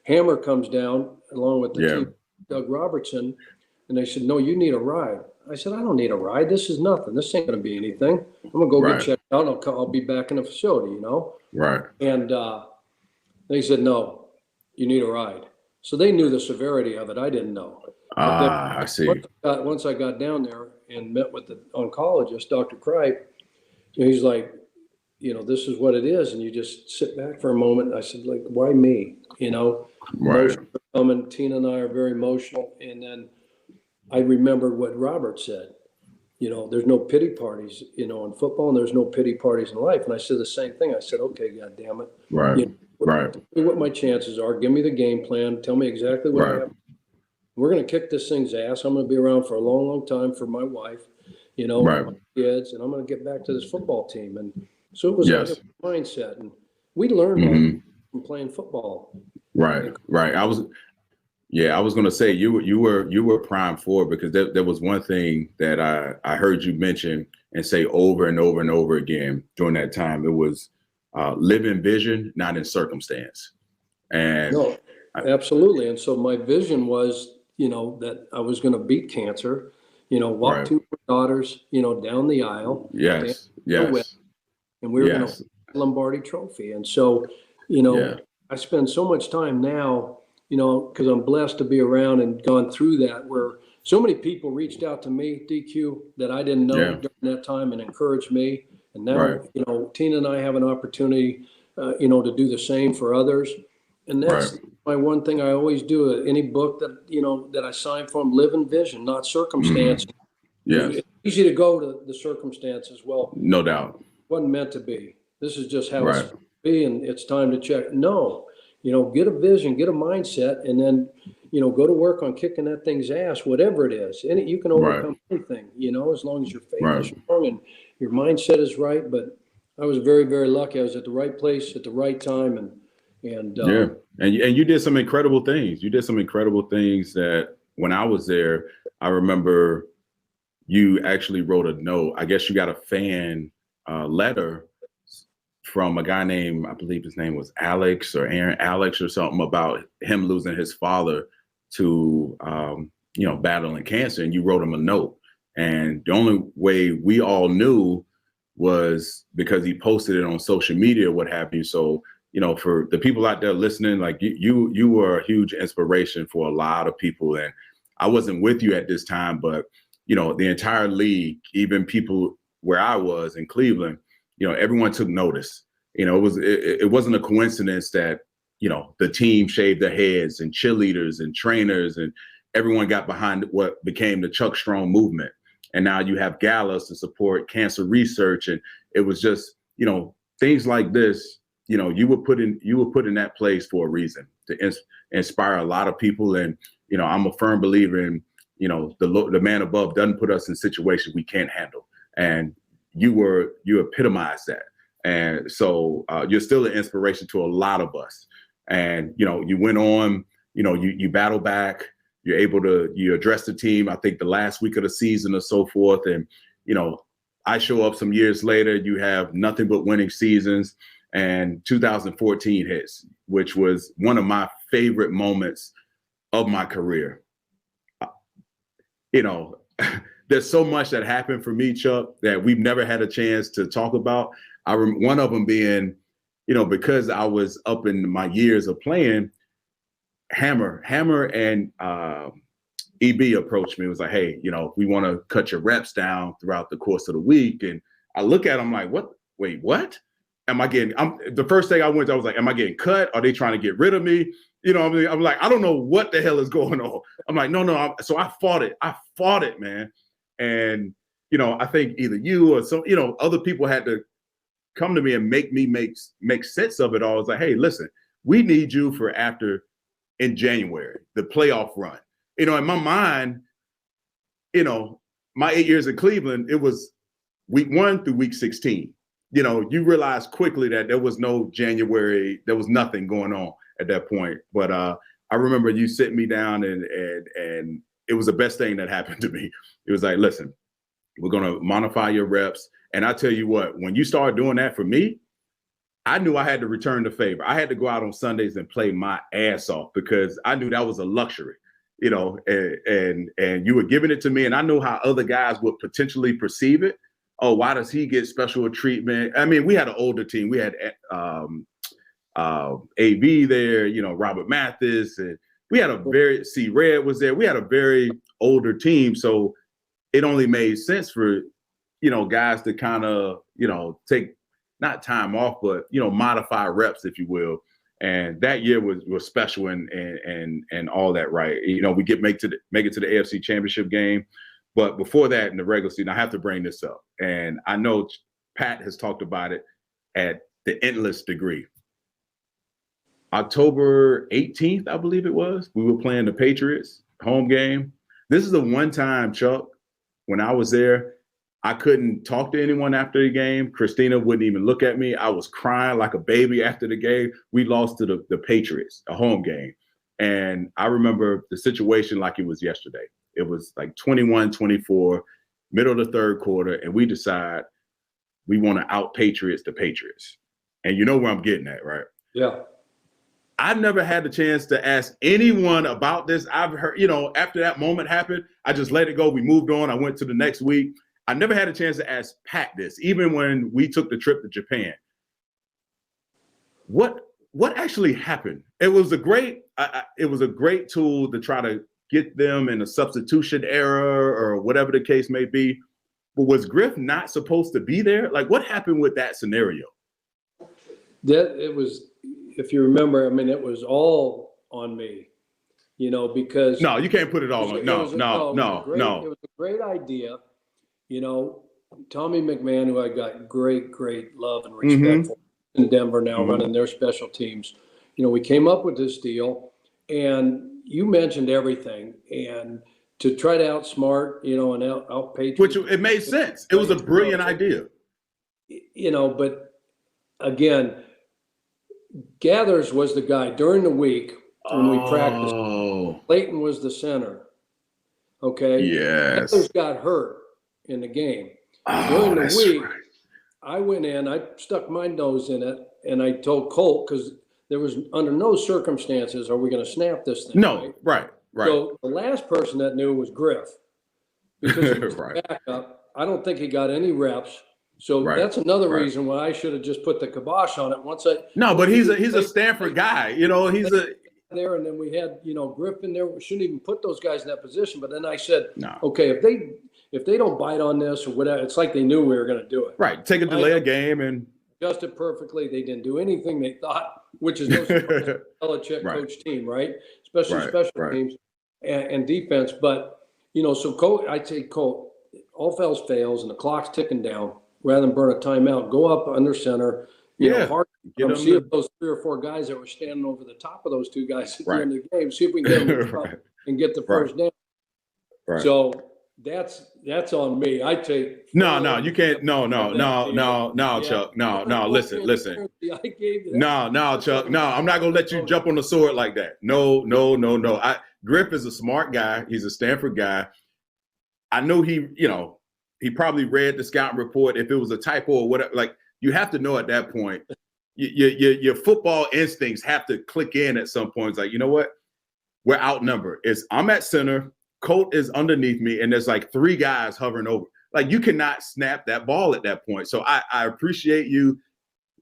Hammer comes down along with the chief, Doug Robertson, and they said, no, you need a ride. I said, I don't need a ride. This is nothing. This ain't going to be anything. I'm going to go get checked out, and I'll be back in the facility, Right. And they said, no, you need a ride. So they knew the severity of it. I didn't know. I see. Once I got down there and met with the oncologist, Dr. Kripe, he's like, this is what it is. And you just sit back for a moment. I said, like, why me? Emotions are coming. Tina and I are very emotional. And then I remembered what Robert said. There's no pity parties, in football, and there's no pity parties in life. And I said the same thing. I said, okay, God damn it. Tell me what my chances are. Give me the game plan. Tell me exactly what happened. We're going to kick this thing's ass. I'm going to be around for a long, long time for my wife, my kids, and I'm going to get back to this football team. And so it was like a mindset. And we learned from playing football. Right. I was going to say you were primed for it, because there was one thing that I heard you mention and say over and over and over again during that time. It was live in vision, not in circumstance. And no, absolutely. And so my vision was, that I was going to beat cancer, walk two daughters, down the aisle. Yes. And we were going to win the Lombardi Trophy. And so, I spend so much time now, because I'm blessed to be around and gone through that, where so many people reached out to me, DQ, that I didn't know during that time and encouraged me. And now, Tina and I have an opportunity, to do the same for others. And that's my one thing I always do. Any book that, that I sign from, live in vision, not circumstance. It's easy to go to the circumstances. Well, no doubt. Wasn't meant to be. This is just how it's supposed to be, and it's time to check. No, get a vision, get a mindset, and then, go to work on kicking that thing's ass, whatever it is. And you can overcome anything, as long as your faith is strong and your mindset is right. But I was very, very lucky. I was at the right place at the right time, and you did some incredible things. You did some incredible things that when I was there, I remember you actually wrote a note. I guess you got a fan letter from a guy named, I believe his name was Alex or Aaron Alex or something, about him losing his father to, battling cancer. And you wrote him a note. And the only way we all knew was because he posted it on social media, what have you. So, for the people out there listening, like you were a huge inspiration for a lot of people. And I wasn't with you at this time, but, the entire league, even people where I was in Cleveland, everyone took notice. It wasn't a coincidence that, the team shaved their heads, and cheerleaders and trainers and everyone got behind what became the Chuck Strong movement. And now you have galas to support cancer research. And it was just, things like this, you were put in that place for a reason, to inspire a lot of people. And, I'm a firm believer in, the man above doesn't put us in situations we can't handle. And you epitomized that. And so you're still an inspiration to a lot of us. And, you went on, you battle back. You're able to, you address the team, I think the last week of the season or so forth. And, I show up some years later, you have nothing but winning seasons, and 2014 hits, which was one of my favorite moments of my career. There's so much that happened for me, Chuck, that we've never had a chance to talk about. One of them being, because I was up in my years of playing, Hammer and EB approached me. It was like, hey, we want to cut your reps down throughout the course of the week. And I look at them like, what? Wait, what? The first thing I went to, I was like, am I getting cut? Are they trying to get rid of me? I'm like, I don't know what the hell is going on. I'm like, no. So I fought it, man. And, I think either you or some, other people had to come to me and make me make sense of it all. It's like, hey, listen, we need you for after in January, the playoff run. In my mind, my 8 years in Cleveland, it was week 1 through week 16. You realize quickly that there was no January, there was nothing going on at that point. But I remember you sitting me down and it was the best thing that happened to me. It was like, listen, we're going to modify your reps. And I tell you what, when you started doing that for me, I knew I had to return the favor. I had to go out on Sundays and play my ass off because I knew that was a luxury, and you were giving it to me. And I knew how other guys would potentially perceive it. Oh, why does he get special treatment? I mean, we had an older team. We had AV there, Robert Mathis, and we had Red was there. We had a very older team. So it only made sense for, guys to kind of, take not time off, but, modify reps, if you will. And that year was special and all that, right? We make it to the AFC Championship game. But before that, in the regular season, I have to bring this up. And I know Pat has talked about it at the endless degree. October 18th, I believe it was, we were playing the Patriots home game. This is the one time, Chuck, when I was there, I couldn't talk to anyone after the game. Christina wouldn't even look at me. I was crying like a baby after the game. We lost to the Patriots, a home game. And I remember the situation like it was yesterday. It was like 21-24, middle of the third quarter, and we decide we want to out-Patriots the Patriots. And you know where I'm getting at, right? Yeah. I've never had the chance to ask anyone about this. I've heard, after that moment happened, I just let it go. We moved on. I went to the next week. I never had a chance to ask Pat this, even when we took the trip to Japan. What actually happened? It was a great tool to try to get them in a substitution era or whatever the case may be. But was Griff not supposed to be there? Like, what happened with that scenario? It was, if you remember, it was all on me, because. No, you can't put it all on. No. It was a great idea. Tommy McMahon, who I got great love and respect for in Denver now, running their special teams. We came up with this deal, and you mentioned everything, and to try to outsmart, and out-Patriots. Which it made sense. It was a brilliant idea. But again, Gathers was the guy during the week when we practiced. Clayton was the center. Okay. Yes. Gathers got hurt. in the game. Oh, During the that's week, right. I went in, I stuck my nose in it, and I told Colt, because there was under no circumstances are we going to snap this thing. No, right. So the last person that knew was Griff, because he was Right. the backup. I don't think he got any reps. So Right. that's another Right. reason why I should have just put the kibosh on it. No, but he's a Stanford guy. He's a there, and then we had Griff in there. We shouldn't even put those guys in that position. But then I said, no. Okay, if they don't bite on this or whatever, it's like they knew we were going to do it. Right. Take a delay a game and adjusted perfectly. They didn't do anything they thought, which is no Belichick coach team, right? Especially special teams and defense. But so Colt, I'd say Colt, all else fails and the clock's ticking down. Rather than burn a timeout, go up under center. Hard to see if those 3 or 4 guys that were standing over the top of those 2 guys at the end of the game. See if we can get them and get the first down. Right. So that's on me. I take no, you can't. No, Chuck. No, listen. I gave you No, Chuck. No, I'm not gonna let you jump on the sword like that. No. Griff is a smart guy. He's a Stanford guy. I know he probably read the scouting report. If it was a typo or whatever, like you have to know at that point, your football instincts have to click in at some point. It's like, you know what? We're outnumbered. I'm at center. Colt is underneath me, and there's like 3 guys hovering over. Like you cannot snap that ball at that point. So I appreciate you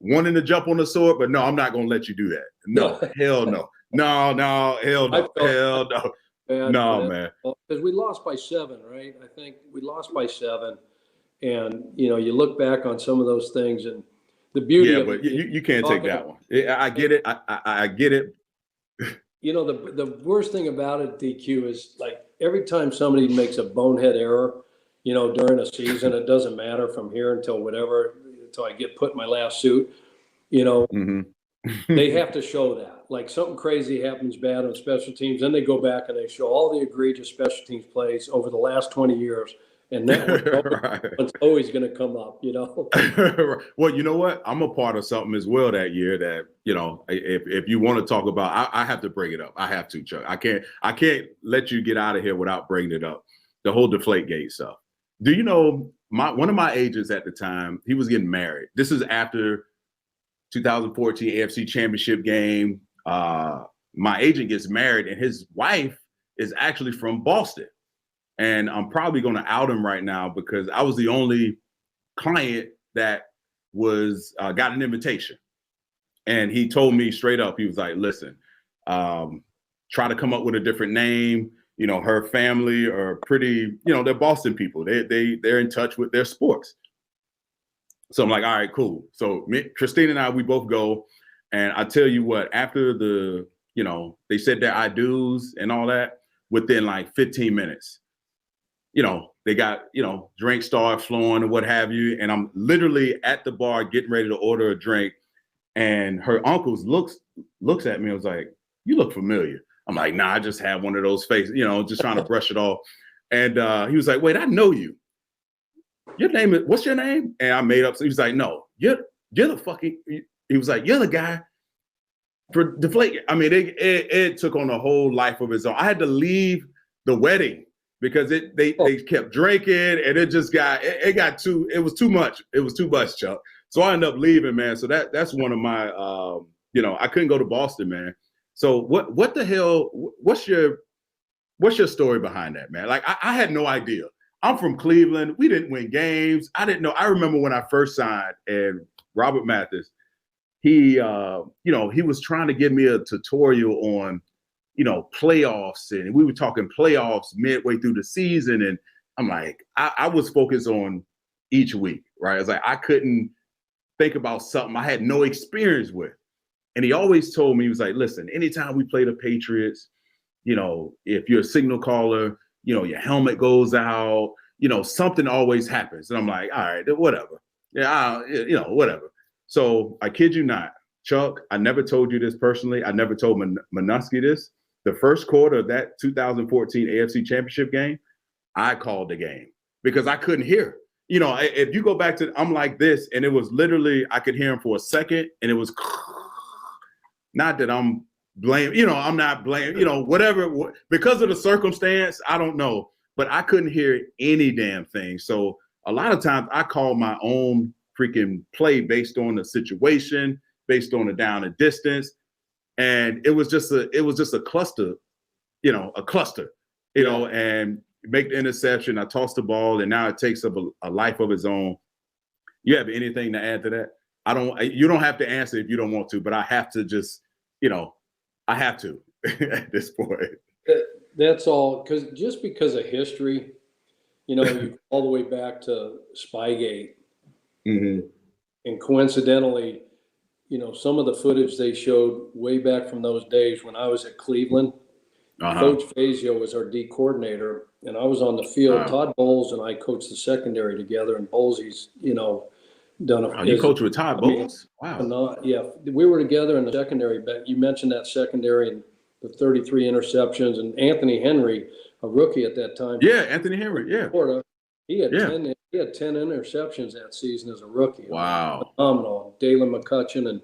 wanting to jump on the sword, but no, I'm not going to let you do that. No, hell no. No, hell no. Hell no. No, man. Because we lost by 7, right? I think we lost by 7. And, you look back on some of those things and the beauty of but you can't take that one. I get it. I get it. The worst thing about it, DQ, is like every time somebody makes a bonehead error, during a season, it doesn't matter from here until I get put in my last suit, they have to show that. Like something crazy happens bad on special teams, then they go back and they show all the egregious special teams plays over the last 20 years. And that one's always going to come up, Well, you know what? I'm a part of something as well that year that, if you want to talk about, I have to bring it up. I have to, Chuck. I can't let you get out of here without bringing it up. The whole Deflategate stuff. Do you know one of my agents at the time, he was getting married. This is after 2014 AFC Championship game. My agent gets married and his wife is actually from Boston. And I'm probably going to out him right now because I was the only client that got an invitation. And he told me straight up, he was like, listen, try to come up with a different name. Her family are pretty, they're Boston people. They're in touch with their sports. So I'm like, all right, cool. So Christine and I, we both go. And I tell you what, after they said their I do's and all that, within like 15 minutes, they got, drinks start flowing and what have you. And I'm literally at the bar getting ready to order a drink. And her uncle looks at me and was like, you look familiar. I'm like, nah, I just had one of those faces, just trying to brush it off. And he was like, wait, I know you. Your name is, what's your name? And I made up. So he was like, no, you're the fucking, he was like, you're the guy for Deflate. I mean, it took on a whole life of its own. I had to leave the wedding because they kept drinking and it just it was too much. It was too much, Chuck. So I ended up leaving, man. So that's one of my, I couldn't go to Boston, man. So what the hell, what's your story behind that, man? Like I had no idea. I'm from Cleveland. We didn't win games. I didn't know. I remember when I first signed and Robert Mathis, he was trying to give me a tutorial on, playoffs, and we were talking playoffs midway through the season. And I'm like, I was focused on each week, right? I was like, I couldn't think about something I had no experience with. And he always told me, he was like, listen, anytime we play the Patriots, if you're a signal caller, your helmet goes out, something always happens. And I'm like, all right, whatever. Yeah, whatever. So I kid you not, Chuck, I never told you this personally. I never told Minuski this. The first quarter of that 2014 AFC Championship game, I called the game because I couldn't hear. If you go back to, I'm like this, and it was literally, I could hear him for a second, and it was not that I'm blame, I'm not blame, whatever, because of the circumstance, I don't know. but I couldn't hear any damn thing. So a lot of times I call my own freaking play based on the situation, based on the down and distance. And it was just a cluster, a cluster, and make the interception. I tossed the ball, and now it takes up a life of its own. You have anything to add to that? You don't have to answer if you don't want to, but I have to just, I have to at this point. That's all, because of history, you go all the way back to Spygate. Mm-hmm. And coincidentally, some of the footage they showed way back from those days when I was at Cleveland, Coach Fazio was our D coordinator, and I was on the field. Todd Bowles and I coached the secondary together, and Bowles's, done a. You coach with Todd Bowles? Wow. Yeah, we were together in the secondary. But you mentioned that secondary and the 33 interceptions, and Anthony Henry, a rookie at that time. Yeah, Anthony Henry. Yeah, Florida, he had 10 interceptions that season as a rookie. Wow, phenomenal. Dalen McCutcheon and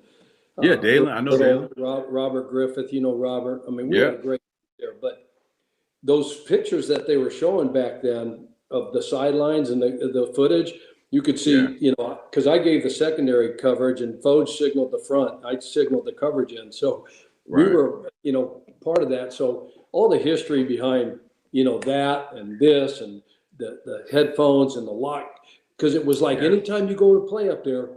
Dalen. I know Dalen. Robert Griffith. Robert. I mean, we had a great there. But those pictures that they were showing back then of the sidelines and the footage, you could see, because I gave the secondary coverage and Foge signaled the front. I signaled the coverage in. So we were, part of that. So all the history behind, that and this and the headphones and the lock, because it was like anytime you go to play up there,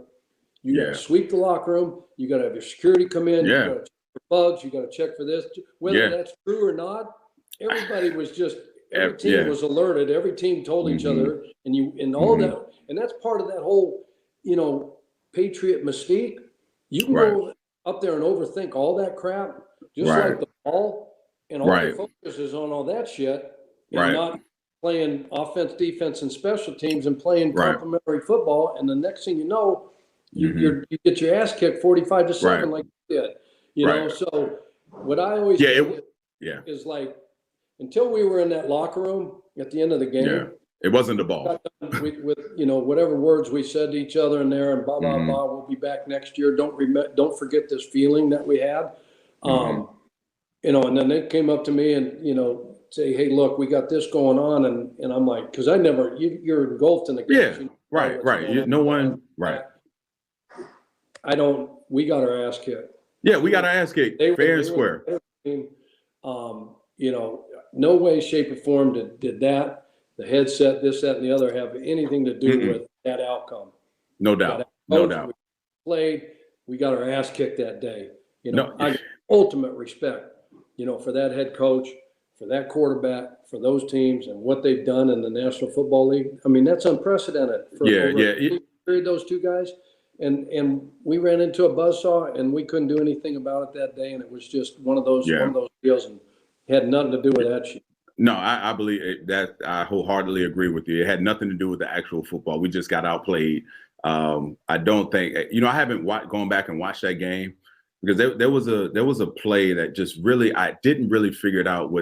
you got to sweep the locker room. You got to have your security come in. You got to check for bugs. You got to check for this. Whether that's true or not, everybody was just, every team was alerted. Every team told each other, and all that. And that's part of that whole, Patriot mystique. You can go up there and overthink all that crap, just like the ball, and all the focus is on all that shit, and not playing offense, defense, and special teams and playing complementary football. And the next thing you know, you get your ass kicked 45-7 like you did. You know, so what I always is like, until we were in that locker room at the end of the game, it wasn't the ball. With whatever words we said to each other in there, and blah blah blah. We'll be back next year. Don't forget this feeling that we had. And then they came up to me and say, "Hey, look, we got this going on," and I'm like, because I never, you're engulfed in the game. We got our ass kicked. Yeah, we got our ass kicked. Fair and square. No way, shape, or form did that. The headset, this, that, and the other have anything to do with that outcome. No doubt. No doubt. We played, we got our ass kicked that day. I got ultimate respect, for that head coach, for that quarterback, for those teams and what they've done in the National Football League. I mean, that's unprecedented for those two guys. And we ran into a buzzsaw and we couldn't do anything about it that day. And it was just one of those deals and had nothing to do with that shit. No, I believe that. I wholeheartedly agree with you. It had nothing to do with the actual football. We just got outplayed. I don't think, I haven't gone back and watched that game because there was a play that just really, I didn't really figure it out.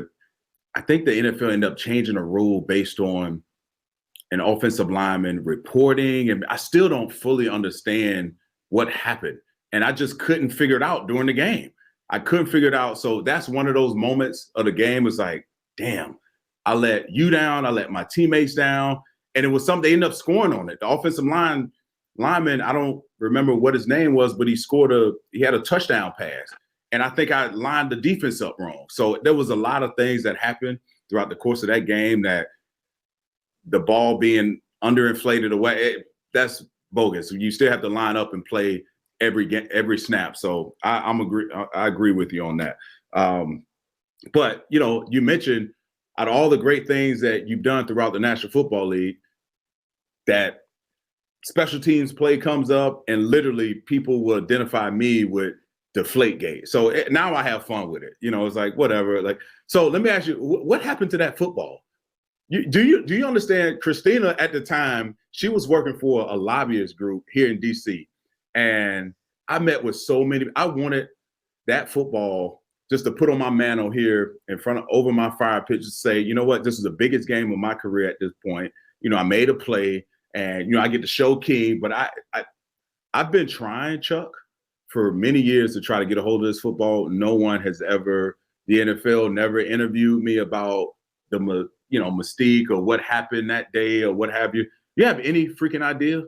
I think the NFL ended up changing a rule based on an offensive lineman reporting, and I still don't fully understand what happened. And I just couldn't figure it out during the game. I couldn't figure it out. So that's one of those moments of the game. It's like, damn, I let you down. I let my teammates down. And it was something, they ended up scoring on it. The offensive lineman, I don't remember what his name was, but he had a touchdown pass. And I think I lined the defense up wrong. So there was a lot of things that happened throughout the course of that game, that the ball being underinflated away, that's bogus. You still have to line up and play every snap. So I agree with you on that. But, you mentioned out of all the great things that you've done throughout the National Football League, that special teams play comes up and literally people will identify me with Deflategate. So now I have fun with it. It's like, whatever. Like, so let me ask you, what happened to that football? Do you understand? Christina at the time, she was working for a lobbyist group here in DC. And I met with so many, I wanted that football just to put on my mantle here in front of, over my fire pit, to say, you know what, this is the biggest game of my career at this point. I made a play and, I get to show King, but I've been trying, Chuck, for many years to try to get a hold of this football. No one has ever, the NFL never interviewed me about the mystique or what happened that day or what have you? You have any freaking idea?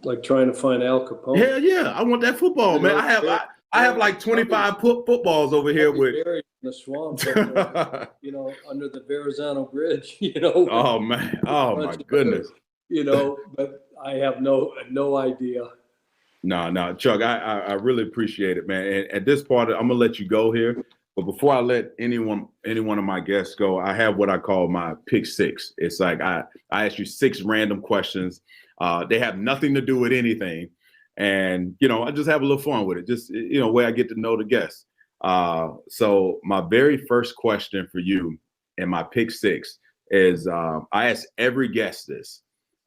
Like trying to find Al Capone. Hell yeah, I want that football, man. I have like 25 footballs over here with buried in the swamp, under the Verrazano Bridge. Oh man, oh my goodness. But I have no idea. No, Chuck, I really appreciate it, man. And at this part, I'm gonna let you go here. But before I let any one of my guests go, I have what I call my pick six. It's like I ask you 6 random questions. They have nothing to do with anything. And, I just have a little fun with it. Just, way I get to know the guests. So my very first question for you and my pick 6 is I ask every guest this.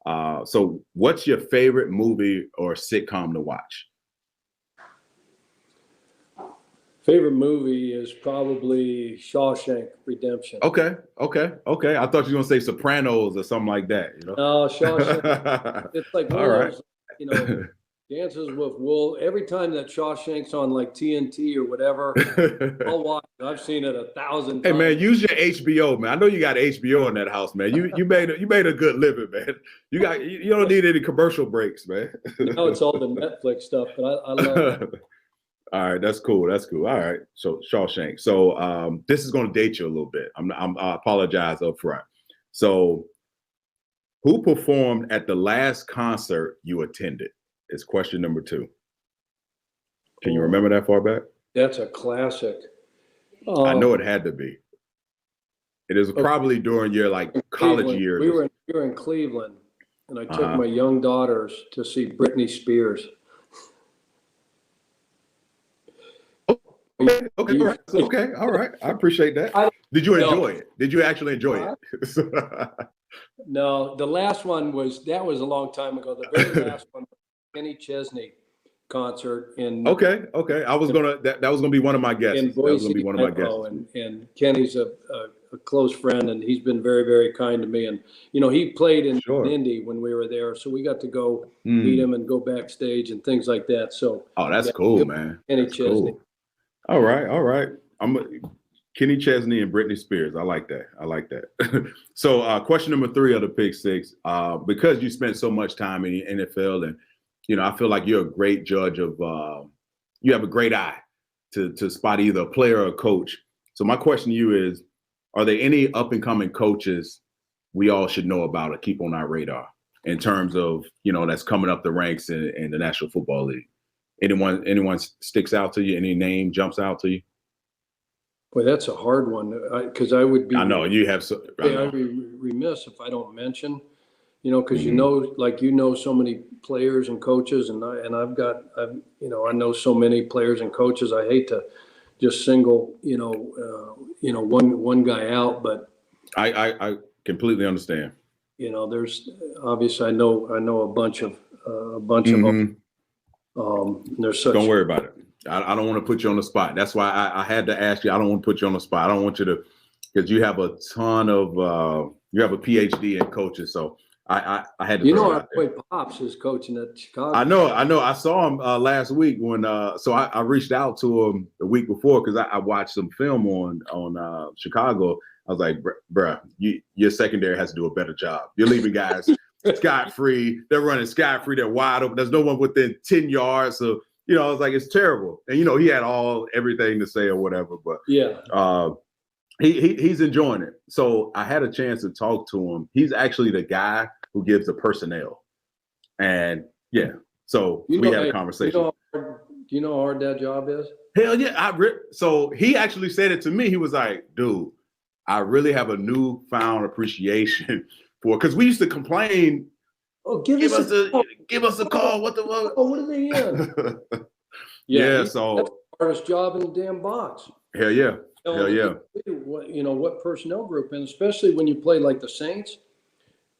So what's your favorite movie or sitcom to watch? Favorite movie is probably Shawshank Redemption. Okay. I thought you were going to say Sopranos or something like that. No, Shawshank. It's like one All of right. those, Dances with Wolves. Every time that Shawshank's on like TNT or whatever, I'll watch it. I've seen it 1,000 times. Hey man, use your HBO, man. I know you got HBO in that house, man. You made a good living, man. You don't need any commercial breaks, man. Now it's all the Netflix stuff, but I love it. All right, that's cool. All right, so Shawshank. So this is going to date you a little bit. I apologize up front. So, who performed at the last concert you attended? Is question number 2. Can you remember that far back? That's a classic. I know it had to be. It is probably during your college years. We were in Cleveland, and I took my young daughters to see Britney Spears. Okay, all right. I appreciate that. Did you enjoy it? Did you actually enjoy it? No, the last one was a long time ago. The very last one, Kenny Chesney concert in. Okay. I was that was gonna be one of my guests. That was gonna be one of my guests. And Kenny's a close friend, and he's been very, very kind to me. And he played in Indy when we were there, so we got to go meet him and go backstage and things like that. So. Oh, that's cool, man. Kenny Chesney. Cool. All right. Kenny Chesney and Britney Spears. I like that. So question number 3 of the pick 6, because you spent so much time in the NFL and, I feel like you're a great judge of, you have a great eye to spot either a player or a coach. So my question to you is, are there any up and coming coaches we all should know about or keep on our radar in terms of, that's coming up the ranks in the National Football League? Anyone sticks out to you? Any name jumps out to you? Boy, that's a hard one because I would be. I know you have. I'd be remiss if I don't mention, because so many players and coaches, and I know so many players and coaches. I hate to just single one guy out, but I completely understand. There's obviously I know a bunch of them. Don't worry about it. I don't want to put you on the spot. That's why I had to ask you. I don't want to put you on the spot. I don't want you to, because you have a ton of, you have a PhD in coaching. So I had to. I played Pops is coaching at Chicago. I know. I saw him last week when. So I reached out to him the week before because I watched some film on Chicago. I was like, bruh, your secondary has to do a better job. You're leaving guys scot-free. They're running scot-free. They're wide open. There's no one within 10 yards. So, I was like, it's terrible. And, he had everything to say or whatever. But yeah, he's enjoying it. So I had a chance to talk to him. He's actually the guy who gives the personnel. And, so we had a conversation. Do you know how hard that job is? Hell yeah. So he actually said it to me. He was like, dude, I really have a newfound appreciation for, because we used to complain. Oh, give us a call. What are they in? Yeah. So that's the hardest job in the damn box. Hell yeah. What personnel group, and especially when you play like the Saints,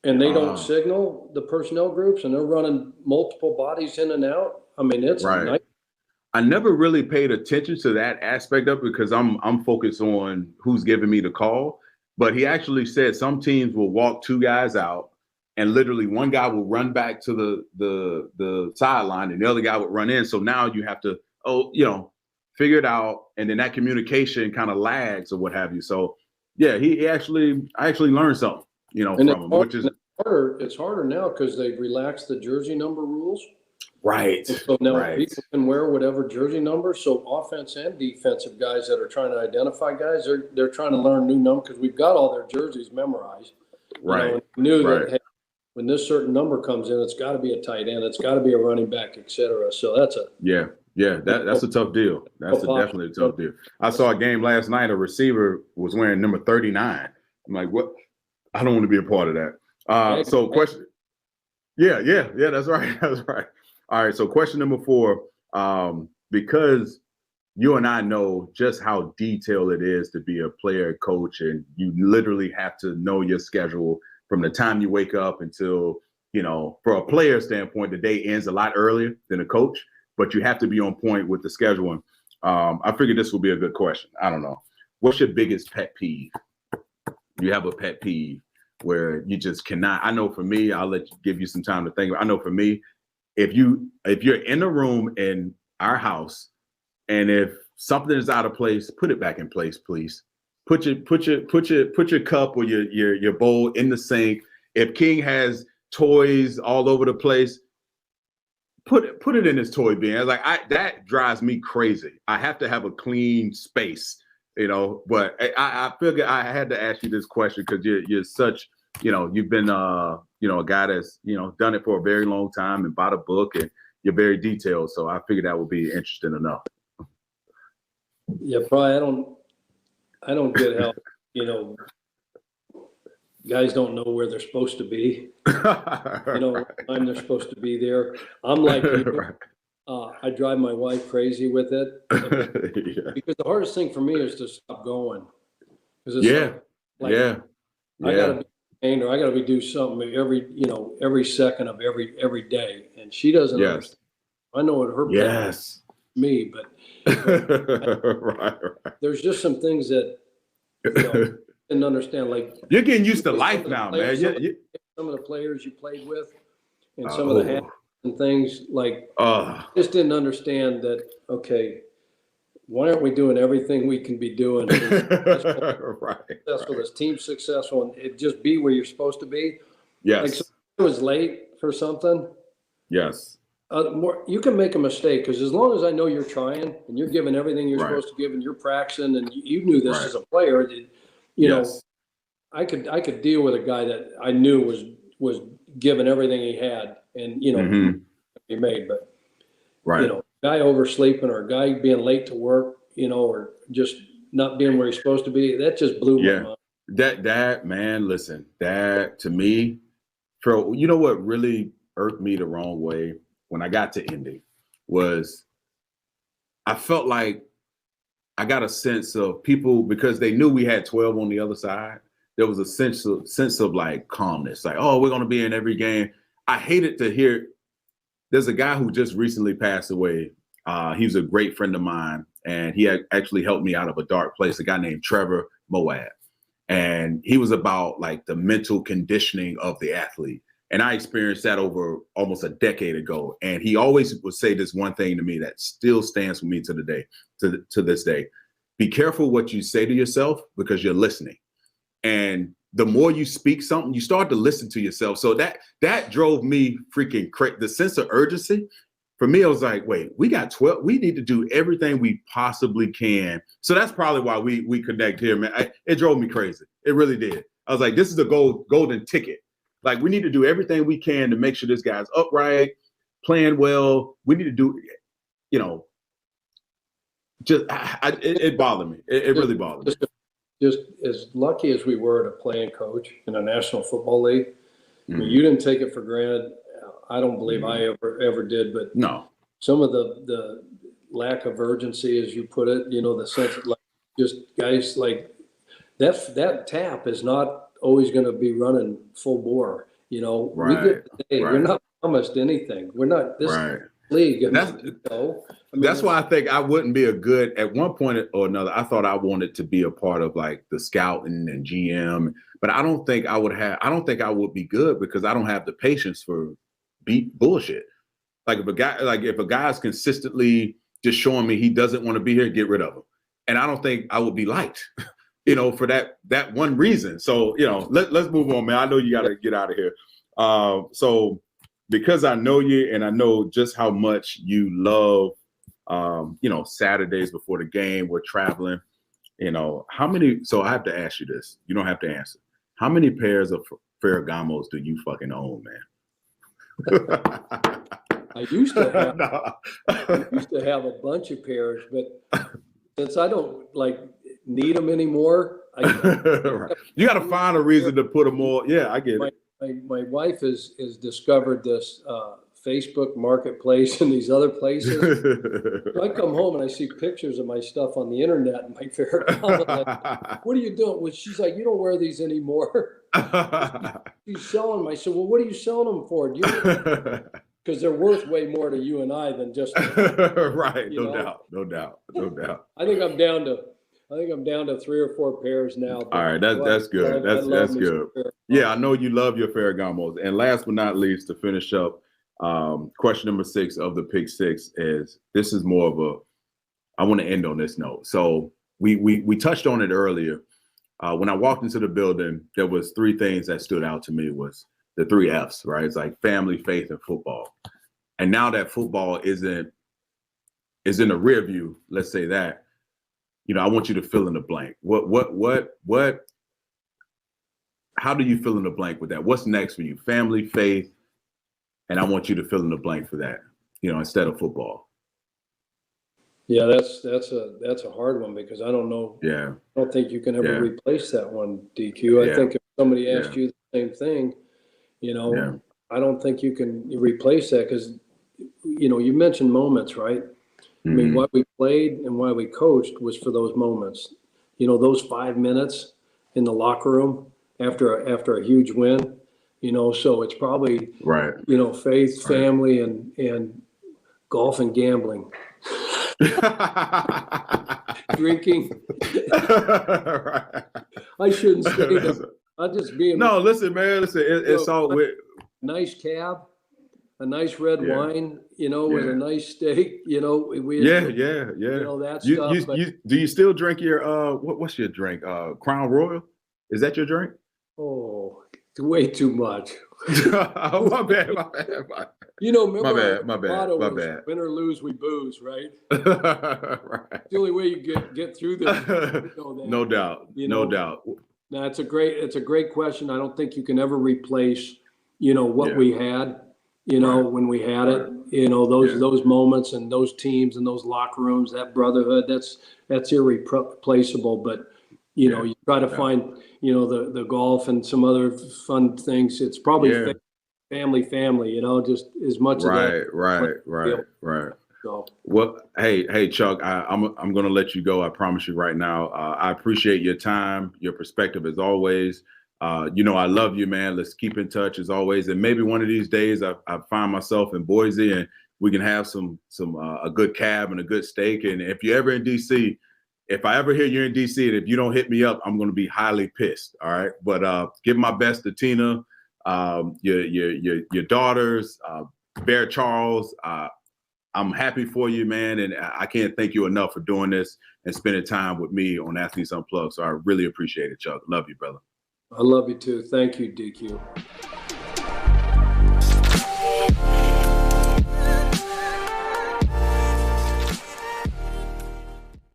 and they don't signal the personnel groups, and they're running multiple bodies in and out. I mean, it's right. I never really paid attention to that aspect of it because I'm focused on who's giving me the call. But he actually said some teams will walk 2 guys out, and literally one guy will run back to the sideline, and the other guy would run in. So now you have to figure it out, and then that communication kind of lags or what have you. So Yeah, I actually learned something, And from him, which is it's harder now because they've relaxed the jersey number rules. right, And so now right, people can wear whatever jersey number. So offense and defensive guys that are trying to identify guys, they're trying to learn new numbers because we've got all their jerseys memorized. right, And knew right. that hey, when this certain number comes in, it's got to be a tight end, it's got to be a running back, et cetera. So that's Yeah, that's a tough deal. That's definitely a tough deal. I saw a game last night. A receiver was wearing number 39. I'm like, what? I don't want to be a part of that. So question. Yeah. That's right. That's right. All right. So question number 4. Because you and I know just how detailed it is to be a player coach, and you literally have to know your schedule from the time you wake up until, for a player standpoint, the day ends a lot earlier than a coach, but you have to be on point with the scheduling. I figured this will be a good question. I don't know. What's your biggest pet peeve? You have a pet peeve where you just cannot. I know for me, give you some time to think. I know for me, if you're in a room in our house, and if something is out of place, put it back in place, please. Put your cup or your bowl in the sink. If King has toys all over the place, put it in his toy bin. That drives me crazy. I have to have a clean space, But I figured I had to ask you this question because you're such, you've been a guy that's done it for a very long time and bought a book, and you're very detailed. So I figured that would be interesting enough. Yeah, probably I don't get how, guys don't know where they're supposed to be. What time they're supposed to be there. I'm like you. Right. I drive my wife crazy with it. Yeah. Because the hardest thing for me is to stop going. Because it's I gotta be entertained, or I gotta be do something every second of every day. And she doesn't understand. I know what her yes. Me, but right. there's just some things that didn't understand. Like you're getting used to life now, man. Some of the players you played with, and some of the habits and things just didn't understand that. Okay, why aren't we doing everything we can be doing? Successful, this team successful, and it just be where you're supposed to be. Yes. Like, so I was late for something. Yes. You can make a mistake because as long as I know you're trying and you're giving everything you're supposed to give and you're practicing and you knew this as a player, I could deal with a guy that I knew was giving everything he had and he made, but guy oversleeping or a guy being late to work, or just not being where he's supposed to be, that just blew my mind. That man, listen, that to me, what really irked me the wrong way when I got to Indy was I felt like I got a sense of people, because they knew we had 12 on the other side. There was a sense of like calmness, like, oh, we're going to be in every game. I hated to hear. There's a guy who just recently passed away. He was a great friend of mine, and he actually helped me out of a dark place, a guy named Trevor Moab. And he was about like the mental conditioning of the athlete. And I experienced that over almost a decade ago. And he always would say this one thing to me that still stands with me to this day. Be careful what you say to yourself because you're listening. And the more you speak something, you start to listen to yourself. So that drove me freaking crazy. The sense of urgency for me, I was like, wait, we got 12. We need to do everything we possibly can. So that's probably why we connect here, man. It drove me crazy. It really did. I was like, this is the golden ticket. Like, we need to do everything we can to make sure this guy's upright, playing well. We need to do, it bothered me. It really bothered me. Just as lucky as we were to play and coach in a National Football League, I mean, you didn't take it for granted. I don't believe I ever did, but no. Some of the lack of urgency, as you put it, the sense of like just guys like that tap is not always going to be running full bore. We get today. We're not promised anything. We're not this league. That's why I think I wouldn't be at one point or another. I thought I wanted to be a part of like the scouting and GM, but I don't think I would be good because I don't have the patience for beat bullshit. Like if a guy's consistently just showing me he doesn't want to be here, get rid of him. And I don't think I would be liked. for that one reason. So, let's move on, man. I know you got to get out of here. So because I know you and I know just how much you love, Saturdays before the game, we're traveling, how many, so I have to ask you this. You don't have to answer. How many pairs of Ferragamos do you fucking own, man? I used to have a bunch of pairs, but since I don't need them anymore, Right. You got to find a reason to put them all. Yeah, I get it. My wife has discovered this Facebook marketplace and these other places. So I come home and I see pictures of my stuff on the internet and my Ferragamo. Like, what are you doing? Well, she's like, you don't wear these anymore. She's selling them. I said, well, what are you selling them for? Because they're worth way more to you and I than just right. No doubt. I think I'm down to 3 or 4 pairs now. All right, that's good. That's good. Yeah, I know you love your Ferragamos. And last but not least, to finish up, question number 6 of the Pick 6 is, this is more of I want to end on this note. So we touched on it earlier. When I walked into the building, there was 3 things that stood out to me. Was the 3 F's, right? It's like family, faith, and football. And now that football is in the rear view, let's say that, I want you to fill in the blank. What, how do you fill in the blank with that? What's next for you? Family, faith, and I want you to fill in the blank for that, instead of football. Yeah, that's a hard one because I don't know. Yeah. I don't think you can ever replace that one, DQ. I think if somebody asked you the same thing, I don't think you can replace that because, you mentioned moments, right? I mean, why we played and why we coached was for those moments. Those 5 minutes in the locker room after a huge win. So it's probably right. Faith, family, and golf and gambling. Drinking. Right. I shouldn't say that. I'm just being. No, listen, man. Listen, it's all with nice cab, a nice red wine, with a nice steak, we that stuff. Do you still drink your what's your drink? Crown Royal? Is that your drink? Oh, way too much. Oh, my bad. Remember my bad. Win or lose, we booze, right? Right. The only way you get through this. No doubt. No doubt. Now it's a great question. I don't think you can ever replace, what we had, when we had it, those moments and those teams and those locker rooms, that brotherhood, that's irreplaceable. But you try to find, the golf and some other fun things. It's probably family, just as much. Right. So. Well, hey, Chuck, I'm going to let you go. I promise you right now. I appreciate your time, your perspective as always. I love you, man. Let's keep in touch as always. And maybe one of these days I find myself in Boise and we can have a good cab and a good steak. And if you're ever in DC, if I ever hear you're in DC and if you don't hit me up, I'm going to be highly pissed. All right. But give my best to Tina, your daughters, Bear Charles. I'm happy for you, man. And I can't thank you enough for doing this and spending time with me on Athletes Unplugged. So I really appreciate it, Chuck. Love you, brother. I love you too. Thank you, DQ.